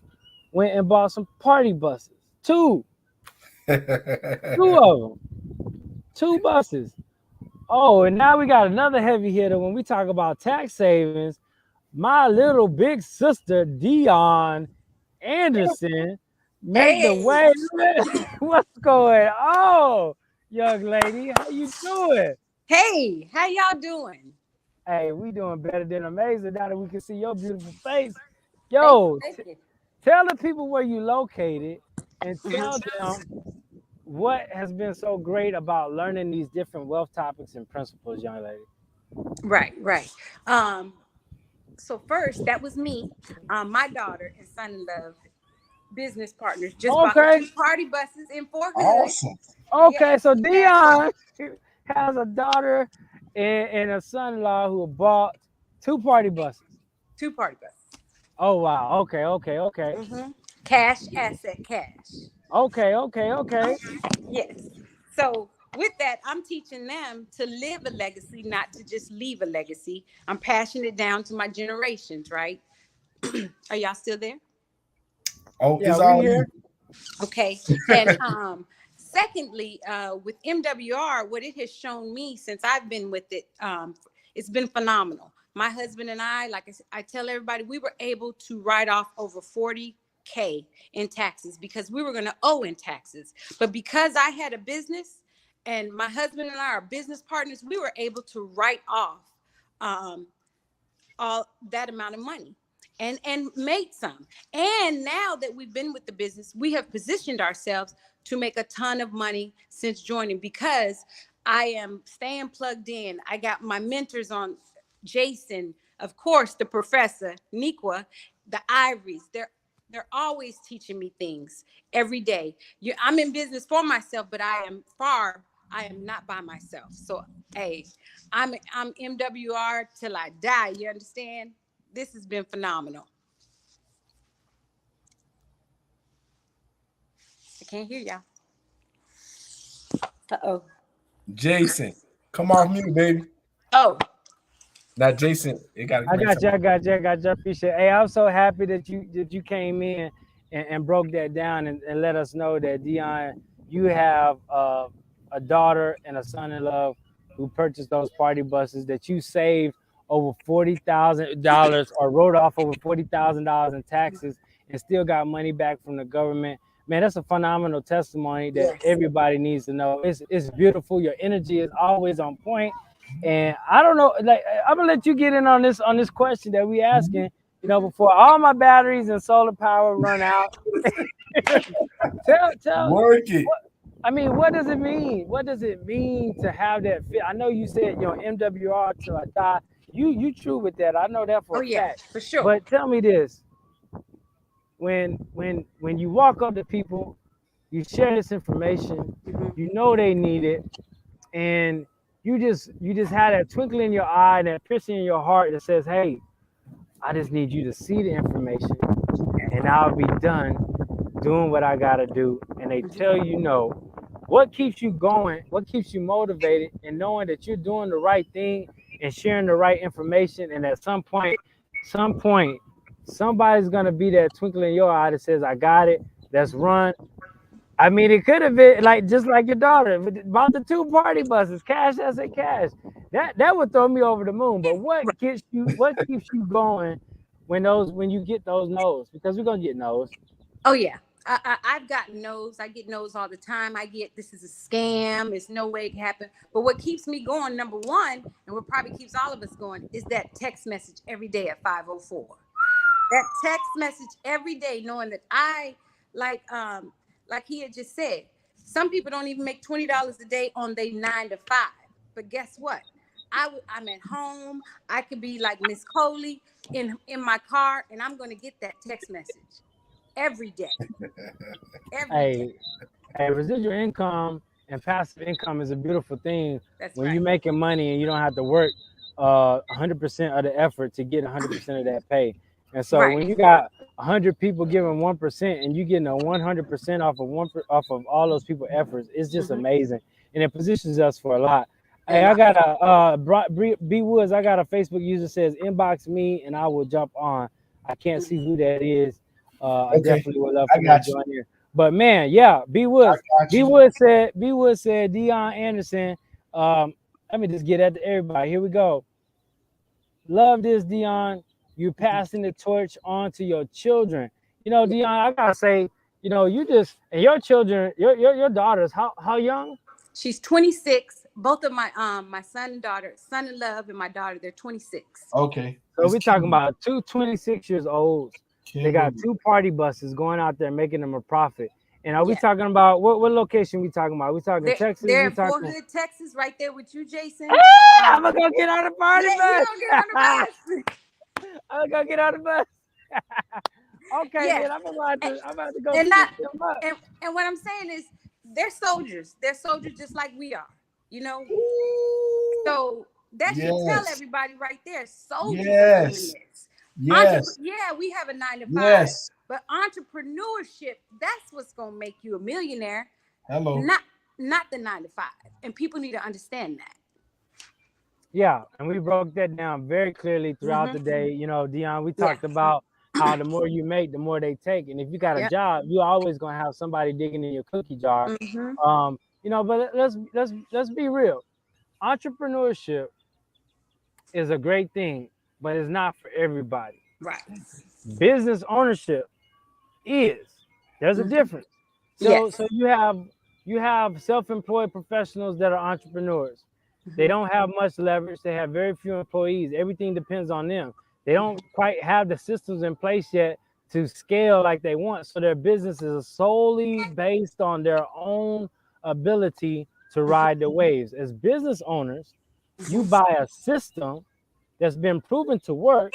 went and bought some party buses. Two of them. Two buses. Oh, and now we got another heavy hitter when we talk about tax savings. My little big sister, Dion Anderson, make the Hey, way. What's going on, young lady? How you doing? hey, how y'all doing? Hey, we doing better than amazing now that we can see your beautiful face. Thank Yo, you, thank you. tell the people where you located and tell Mhm. them what has been so great about learning these different wealth topics and principles, young lady. Right, right. Um, so first, that was me. My daughter and son-in-law, business partners, just bought Okay, two party buses in Fort Hood. Awesome. okay. Yes, So yes, Dion has a daughter and a son-in-law who bought two party buses. two party buses. Oh wow. Okay, okay, okay, Cash, asset, cash. okay, okay, okay. Yes. So with that, I'm teaching them to live a legacy, not to just leave a legacy. I'm passing it down to my generations, right? Are y'all still there? Oh, Yeah, it's we all you. here. Okay. And secondly, with MWR, what it has shown me since I've been with it, it's been phenomenal. My husband and I, like I tell everybody, we were able to write off over 40K in taxes because we were going to owe in taxes. But because I had a business and my husband and I are business partners, we were able to write off um, all that amount of money and made some. And now that we've been with the business, we have positioned ourselves to make a ton of money since joining because I am staying plugged in. I got my mentors on, Jason, of course, the professor, Nikwa, the Ivories. They're always teaching me things every day. I'm in business for myself, but I am not by myself. So, hey, I'm MWR till I die. You understand? This has been phenomenal. I can't hear y'all. Uh-oh. Jason, come off mute, baby. Oh, Now, Jason, you got to I bring got you. something. I got you. Appreciate it. Hey, I'm so happy that you came in and broke that down and let us know that Dion, you have a daughter and a son-in-law who purchased those party buses that you saved over $40,000 or wrote off over $40,000 in taxes and still got money back from the government. Man, that's a phenomenal testimony that yes. everybody needs to know. It's beautiful. Your energy is always on point. And I don't know, like I'm gonna let you get in on this question that we asking. Before all my batteries and solar power run out, tell Work it. I mean, what does it mean? What does it mean to have that fit? I know you said, MWR till I die. You true with that. I know that for Oh a yeah, fact. for sure. But tell me this: when you walk up to people, you share this information, you know they need it, and you just have that twinkle in your eye, that piercing in your heart that says, "Hey, I just need you to see the information, and I'll be done doing what I gotta do." And they tell you no. What keeps you going? What keeps you motivated and knowing that you're doing the right thing and sharing the right information? And at some point, somebody's gonna be that twinkle in your eye that says, "I got it. Let's run." I mean, it could have been like just like your daughter about the 2 party buses, cash as a cash. That would throw me over the moon. But what gets you? What keeps you going when you get those no's? Because we're gonna get no's. Oh yeah. I've gotten no's. I get no's all the time. I get this is a scam. There's no way it can happen. But what keeps me going, number one, and what probably keeps all of us going, is that text message every day at 5:04. That text message every day, knowing that I like he had just said, some people don't even make $20 a day on their 9 to 5. But guess what? I'm at home. I could be like Miss Coley in my car, and I'm gonna get that text message every day. Every day. Hey, residual income and passive income is a beautiful thing. That's When right. you're making money and you don't have to work 100% of the effort to get 100% of that pay. And so Right. when you got 100 people giving 1% and you getting a 100% off of all those people efforts, it's just amazing, and it positions us for a lot. Hey, And I got a B Woods. I got a Facebook user says inbox me and I will jump on. I can't see who that is. I Okay, definitely would love I for them to got you. join here. But man, yeah, B I Woods. got you. B Woods said Deion Anderson. Let me just get at everybody. Here we go. Love this, Deion. You're passing the torch on to your children. Deion, I gotta say, you just and your children, your daughters, how young? she's 26. Both of my son and daughter, son in love, and my daughter, they're 26. Okay, So it's we're talking Kimberly. about two 26 years olds. They got Kimberly. 2 party buses going out there making them a profit. And are we Yeah. talking about what location we talking about? We talking Texas? They're We in Fort talking Hood, Texas, right there with you, Jason. I'm gonna go get on the party Yeah, you bus. gonna get on the bus. I'm gonna go get on the bus. Okay, Yeah. then I'm about to go And pick not them up. and what I'm saying is they're soldiers. They're soldiers just like we are, you know. Ooh, So that should tell yes, everybody right there. Soldiers are doing yes, this. yes, Yeah, we have a 9 to 5, yes. but entrepreneurship, that's what's gonna make you a millionaire, Hello. not the 9 to 5. And people need to understand that. Yeah, and we broke that down very clearly throughout the day. Dion, we Yeah. talked about how the more you make, the more they take. And if you got a Yep. job, you always gonna have somebody digging in your cookie jar. Mm-hmm. But let's be real. Entrepreneurship is a great thing, but it's not for everybody. Right. Business ownership is. There's a difference. So Yes. so you have self-employed professionals that are entrepreneurs. They don't have much leverage. They have very few employees. Everything depends on them. They don't quite have the systems in place yet to scale like they want. So their business is solely based on their own ability to ride the waves. As business owners, you buy a system that's been proven to work,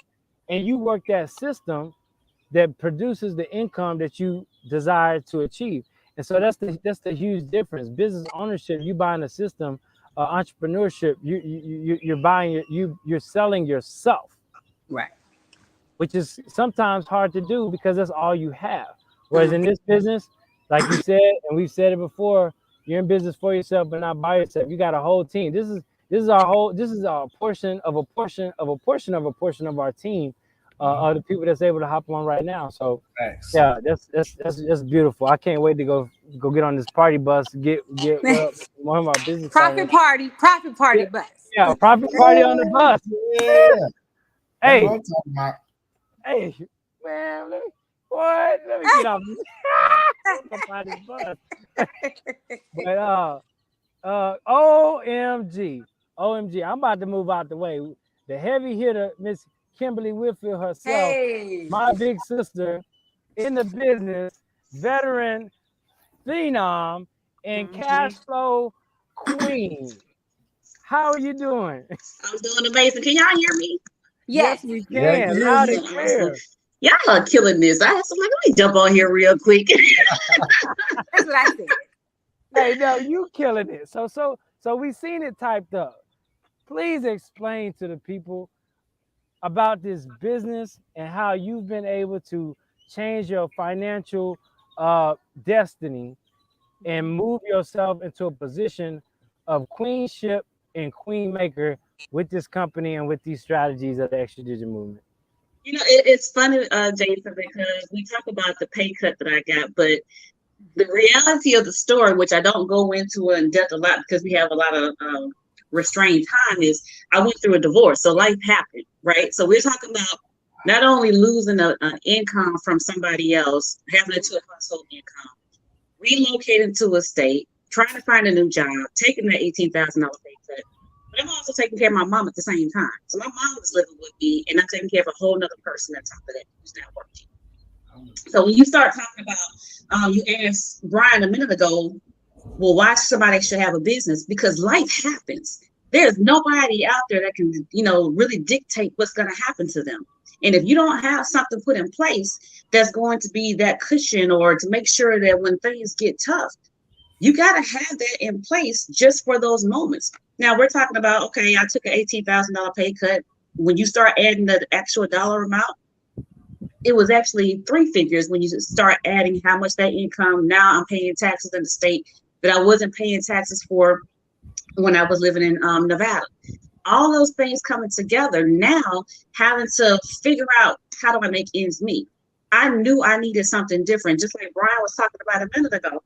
and you work that system that produces the income that you desire to achieve. And so that's the huge difference. Business ownership, you buying a system. Entrepreneurship, you're buying you're selling yourself, Right. which is sometimes hard to do because that's all you have. Whereas in this business, like you said, and we've said it before, you're in business for yourself, but not by yourself. You got a whole team. This is our whole. This is a portion of a portion of a portion of a portion of our team, of the people that's able to hop on right now. So Thanks. yeah, that's beautiful. I can't wait to go get on this party bus. Get one of my business partners. Profit party Yeah, bus. yeah, profit party on the bus. Yeah, that's what Hey, I'm talking about. hey, man, let me get off this bus. But OMG, OMG, I'm about to move out the way. The heavy hitter, Miss Kimberly Whitfield herself, Hey. my big sister in the business, veteran, phenom, and cash Mhm. flow queen. How are you doing? I'm doing amazing. Can y'all hear me? Yes, Yes. we Yeah, you can can, hear loud you. and Awesome, awesome. clear. Y'all are killing this. I was like, let me jump on here real quick. That's what I said. Hey, no, you killing it. So we seen it typed up. Please explain to the people about this business and how you've been able to change your financial destiny and move yourself into a position of queenship and queen maker with this company and with these strategies of the extra digit movement. It's funny, Jason, because we talk about the pay cut that I got, but the reality of the story, which I don't go into in depth a lot because we have a lot of restrained time, is I went through a divorce. So life happened, right? So we're talking about not only losing an income from somebody else, having it to a household income, relocating to a state, trying to find a new job, taking that $18,000 pay cut. But I'm also taking care of my mom at the same time. So my mom was living with me, and I'm taking care of a whole other person on top of that who's not working. So when you start talking about, you asked Brian a minute ago, well, why somebody should have a business? Because life happens. There's nobody out there that can, really dictate what's going to happen to them. And if you don't have something put in place that's going to be that cushion or to make sure that when things get tough, you got to have that in place just for those moments. Now we're talking about, okay, I took an $18,000 pay cut. When you start adding the actual dollar amount, it was actually three figures when you start adding how much that income. Now I'm paying taxes in the state that I wasn't paying taxes for when I was living in Nevada. All those things coming together now, having to figure out how do I make ends meet. I knew I needed something different, just like Brian was talking about a minute ago.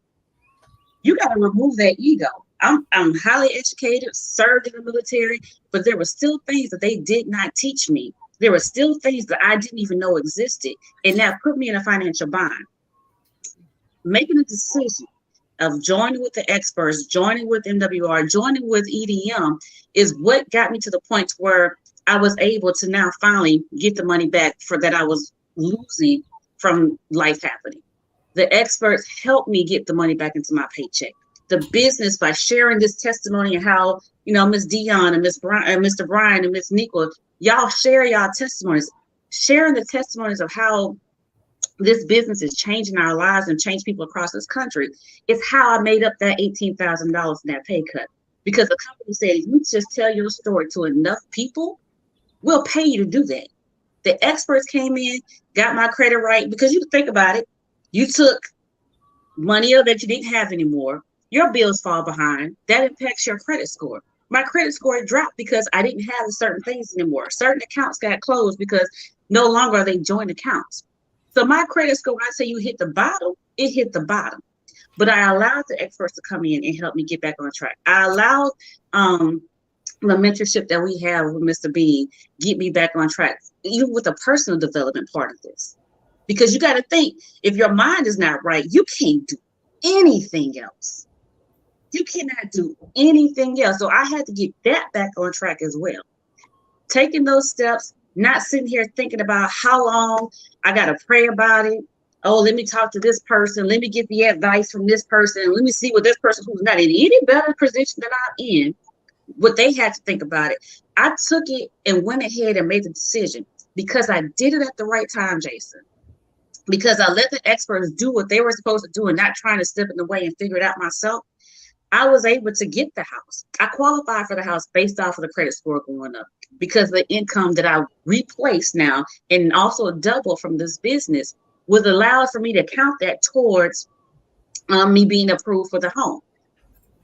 You got to remove that ego. I'm highly educated, served in the military, but there were still things that they did not teach me. There were still things that I didn't even know existed, and that put me in a financial bind. Making a decision of joining with the experts, joining with MWR, joining with EDM is what got me to the point where I was able to now finally get the money back for that I was losing from life happening. The experts helped me get the money back into my paycheck. The business, by sharing this testimony of how, Miss Dion and Miss Brian and Mr. Brian and Miss Nicole, y'all share y'all testimonies, sharing the testimonies of how this business is changing our lives and change people across this country. It's how I made up that $18,000 in that pay cut. Because the company said, if you just tell your story to enough people, we'll pay you to do that. The experts came in, got my credit right, because you think about it, you took money that you didn't have anymore, your bills fall behind, that impacts your credit score. My credit score dropped because I didn't have certain things anymore. Certain accounts got closed because no longer are they joint accounts. So my credit score, when I say you hit the bottom, it hit the bottom. But I allowed the experts to come in and help me get back on track. I allowed the mentorship that we have with Mr. B get me back on track, even with the personal development part of this. Because you got to think, if your mind is not right, you can't do anything else. You cannot do anything else. So I had to get that back on track as well. Taking those steps, not sitting here thinking about how long I got to pray about it. Oh, let me talk to this person. Let me get the advice from this person. Let me see what this person who's not in any better position than I'm in, what they had to think about it. I took it and went ahead and made the decision because I did it at the right time, Jason. Because I let the experts do what they were supposed to do and not trying to step in the way and figure it out myself. I was able to get the house. I qualified for the house based off of the credit score going up because the income that I replaced now and also double from this business was allowed for me to count that towards me being approved for the home.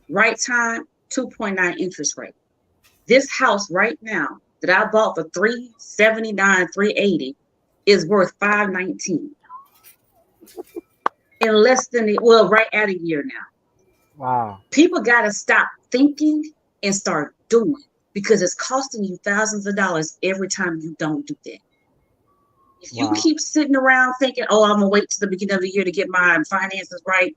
Right time, 2.9 interest rate. This house right now that I bought for $379, $380 is worth $519 in less than right at a year now. Wow. People got to stop thinking and start doing because it's costing you thousands of dollars every time you don't do that. If you keep sitting around thinking, oh, I'm going to wait to the beginning of the year to get my finances right.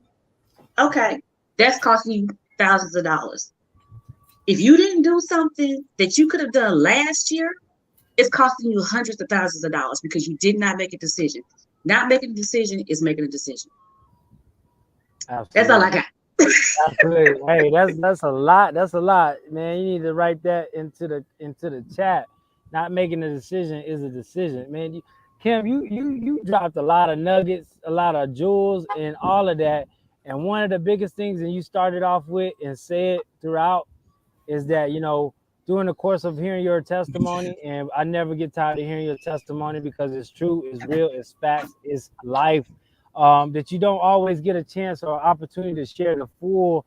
Okay. That's costing you thousands of dollars. If you didn't do something that you could have done last year, it's costing you hundreds of thousands of dollars because you did not make a decision. Not making a decision is making a decision. That's all I Absolutely. got. Absolutely. Hey, that's a lot. That's a lot, man. You need to write that into the chat. Not making a decision is a decision, man. Kim, you dropped a lot of nuggets, a lot of jewels, and all of that. And one of the biggest things, and you started off with and said throughout, is that during the course of hearing your testimony, and I never get tired of hearing your testimony because it's true, it's real, it's facts, it's life. That you don't always get a chance or opportunity to share the full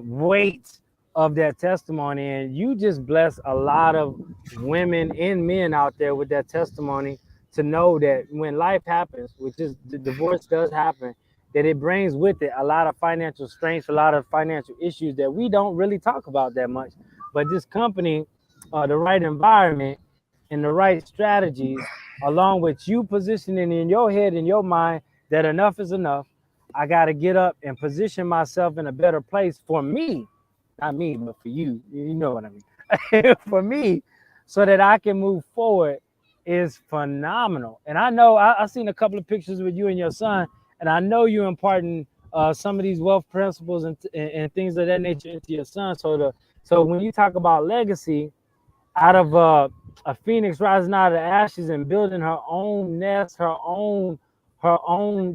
weight of that testimony, and you just bless a lot of women and men out there with that testimony to know that when life happens, which is the divorce does happen, that it brings with it a lot of financial strengths, a lot of financial issues that we don't really talk about that much. But this company, the right environment and the right strategies, along with you positioning in your head and your mind that enough is enough. I got to get up and position myself in a better place for me, not me, but for you. You know what I mean? For me, so that I can move forward is phenomenal. And I know I've seen a couple of pictures with you and your son, and I know you're imparting some of these wealth principles and things of that nature into your son. So when you talk about legacy, out of a phoenix rising out of the ashes and building her own nest, her own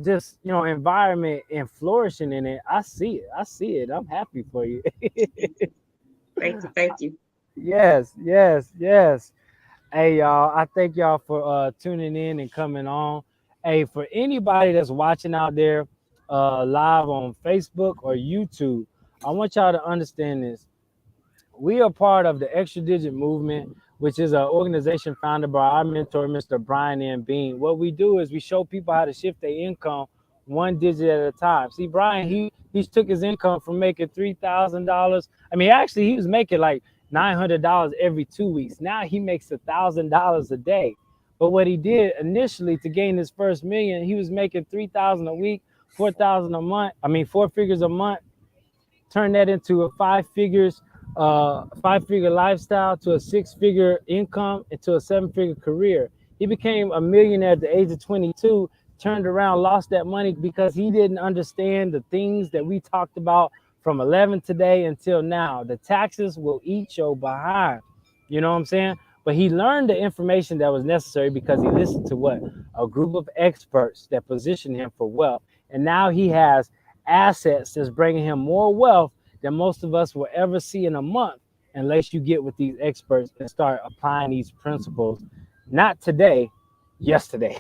just environment and flourishing in it. I see it. I see it. I'm happy for you. Thank you. Thank you. Yes, yes, yes. Hey y'all, I thank y'all for tuning in and coming on. Hey, for anybody that's watching out there live on Facebook or YouTube, I want y'all to understand this. We are part of the Extra Digit Movement, which is an organization founded by our mentor, Mr. Brian M. Bean. What we do is we show people how to shift their income one digit at a time. See, Brian, he took his income from making $3,000. I mean, actually, he was making like $900 every 2 weeks. Now he makes $1,000 a day. But what he did initially to gain his first million, he was making 3,000 a week, 4,000 a month. I mean, 4 figures a month. Turn that into a five-figure lifestyle, to a six-figure income, and to a seven-figure career. He became a millionaire at the age of 22, turned around, lost that money because he didn't understand the things that we talked about from 11 today until now. The taxes will eat your behind. You know what I'm saying? But he learned the information that was necessary because he listened to what? A group of experts that positioned him for wealth. And now he has assets that's bringing him more wealth than most of us will ever see in a month, unless you get with these experts and start applying these principles. Not today, yesterday.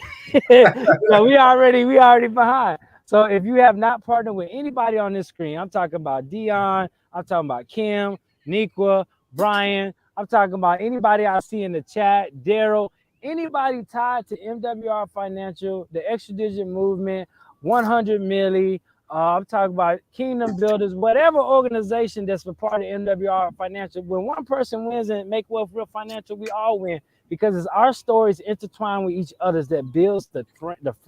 We already behind. So if you have not partnered with anybody on this screen, I'm talking about Dion, I'm talking about Kim, Niqua, Brian, I'm talking about anybody I see in the chat, Daryl, anybody tied to MWR Financial, the Extra Digit Movement, 100 Milli, I'm talking about Kingdom Builders, whatever organization that's a part of MWR Financial. When one person wins and make wealth real financial, we all win because it's our stories intertwined with each other's that builds the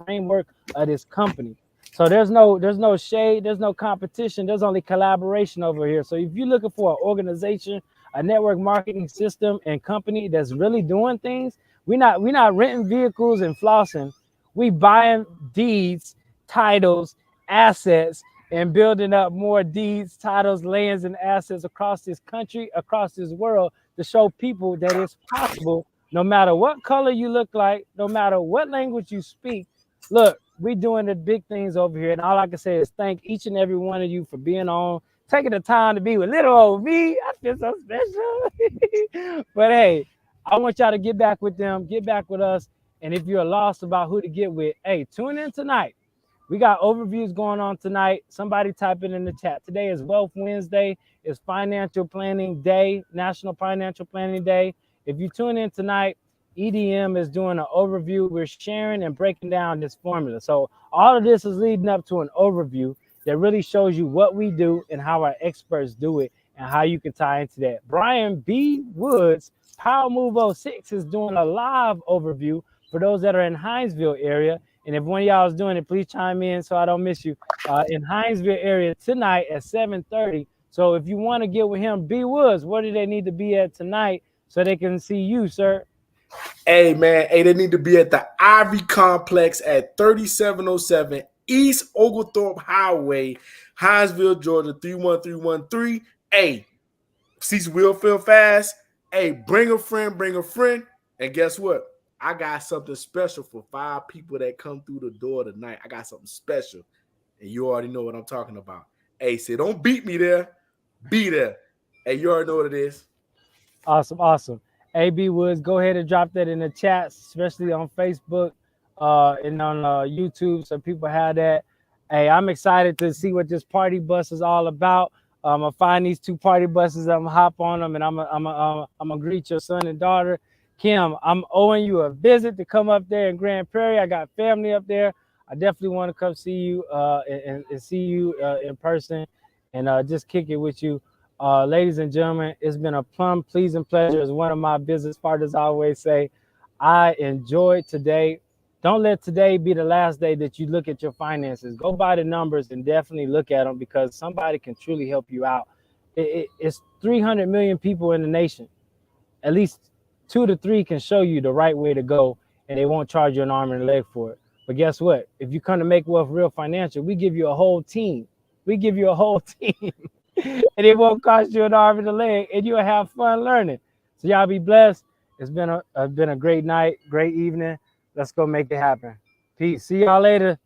framework of this company. So there's no shade, there's no competition, there's only collaboration over here. So if you're looking for an organization, a network marketing system and company that's really doing things, we're not renting vehicles and flossing. We buying deeds, titles, assets, and building up more deeds, titles, lands, and assets across this country, across this world, to show people that it's possible, no matter what color you look like, no matter what language you speak. Look, we're doing the big things over here, and all I can say is thank each and every one of you for being on, taking the time to be with little old me. I feel so special. But hey, I want y'all to get back with them, get back with us. And if you're lost about who to get with, hey, tune in tonight. We got overviews going on tonight. Somebody type it in the chat. Today is Wealth Wednesday. It's Financial Planning Day, National Financial Planning Day. If you tune in tonight, EDM is doing an overview. We're sharing and breaking down this formula. So all of this is leading up to an overview that really shows you what we do and how our experts do it and how you can tie into that. Brian B. Woods, Power Move 06, is doing a live overview for those that are in Hinesville area. And if one of y'all is doing it, please chime in so I don't miss you. In Hinesville area tonight at 7:30, So if you want to get with him, B Woods, where do they need to be at tonight so they can see you, sir? Hey, man. Hey, they need to be at the Ivy Complex at 3707 East Oglethorpe Highway, Hinesville, Georgia, 31313. Hey, seats will fill fast. Hey, bring a friend, bring a friend. And guess what? I got something special for 5 people that come through the door tonight. I got something special. And you already know what I'm talking about. Hey, say, don't beat me there. Be there. Hey, you already know what it is. Awesome, awesome. AB Woods, go ahead and drop that in the chat, especially on Facebook and on YouTube, so people have that. Hey, I'm excited to see what this party bus is all about. I'm gonna find these 2 party buses. I'm gonna hop on them, and I'm gonna greet your son and daughter. Kim, I'm owing you a visit to come up there in Grand Prairie. I got family up there. I definitely want to come see you and see you in person and just kick it with you. Ladies and gentlemen, it's been a plum pleasing pleasure. As one of my business partners always say, I enjoyed today. Don't let today be the last day that you look at your finances. Go by the numbers and definitely look at them, because somebody can truly help you out. It's 300 million people in the nation. At least 2 to 3 can show you the right way to go, and they won't charge you an arm and a leg for it. But guess what? If you come to Make Wealth Real Financial, we give you a whole team. We give you a whole team. And it won't cost you an arm and a leg, and you'll have fun learning. So y'all be blessed. It's been a great night, great evening. Let's go make it happen. Peace. See y'all later.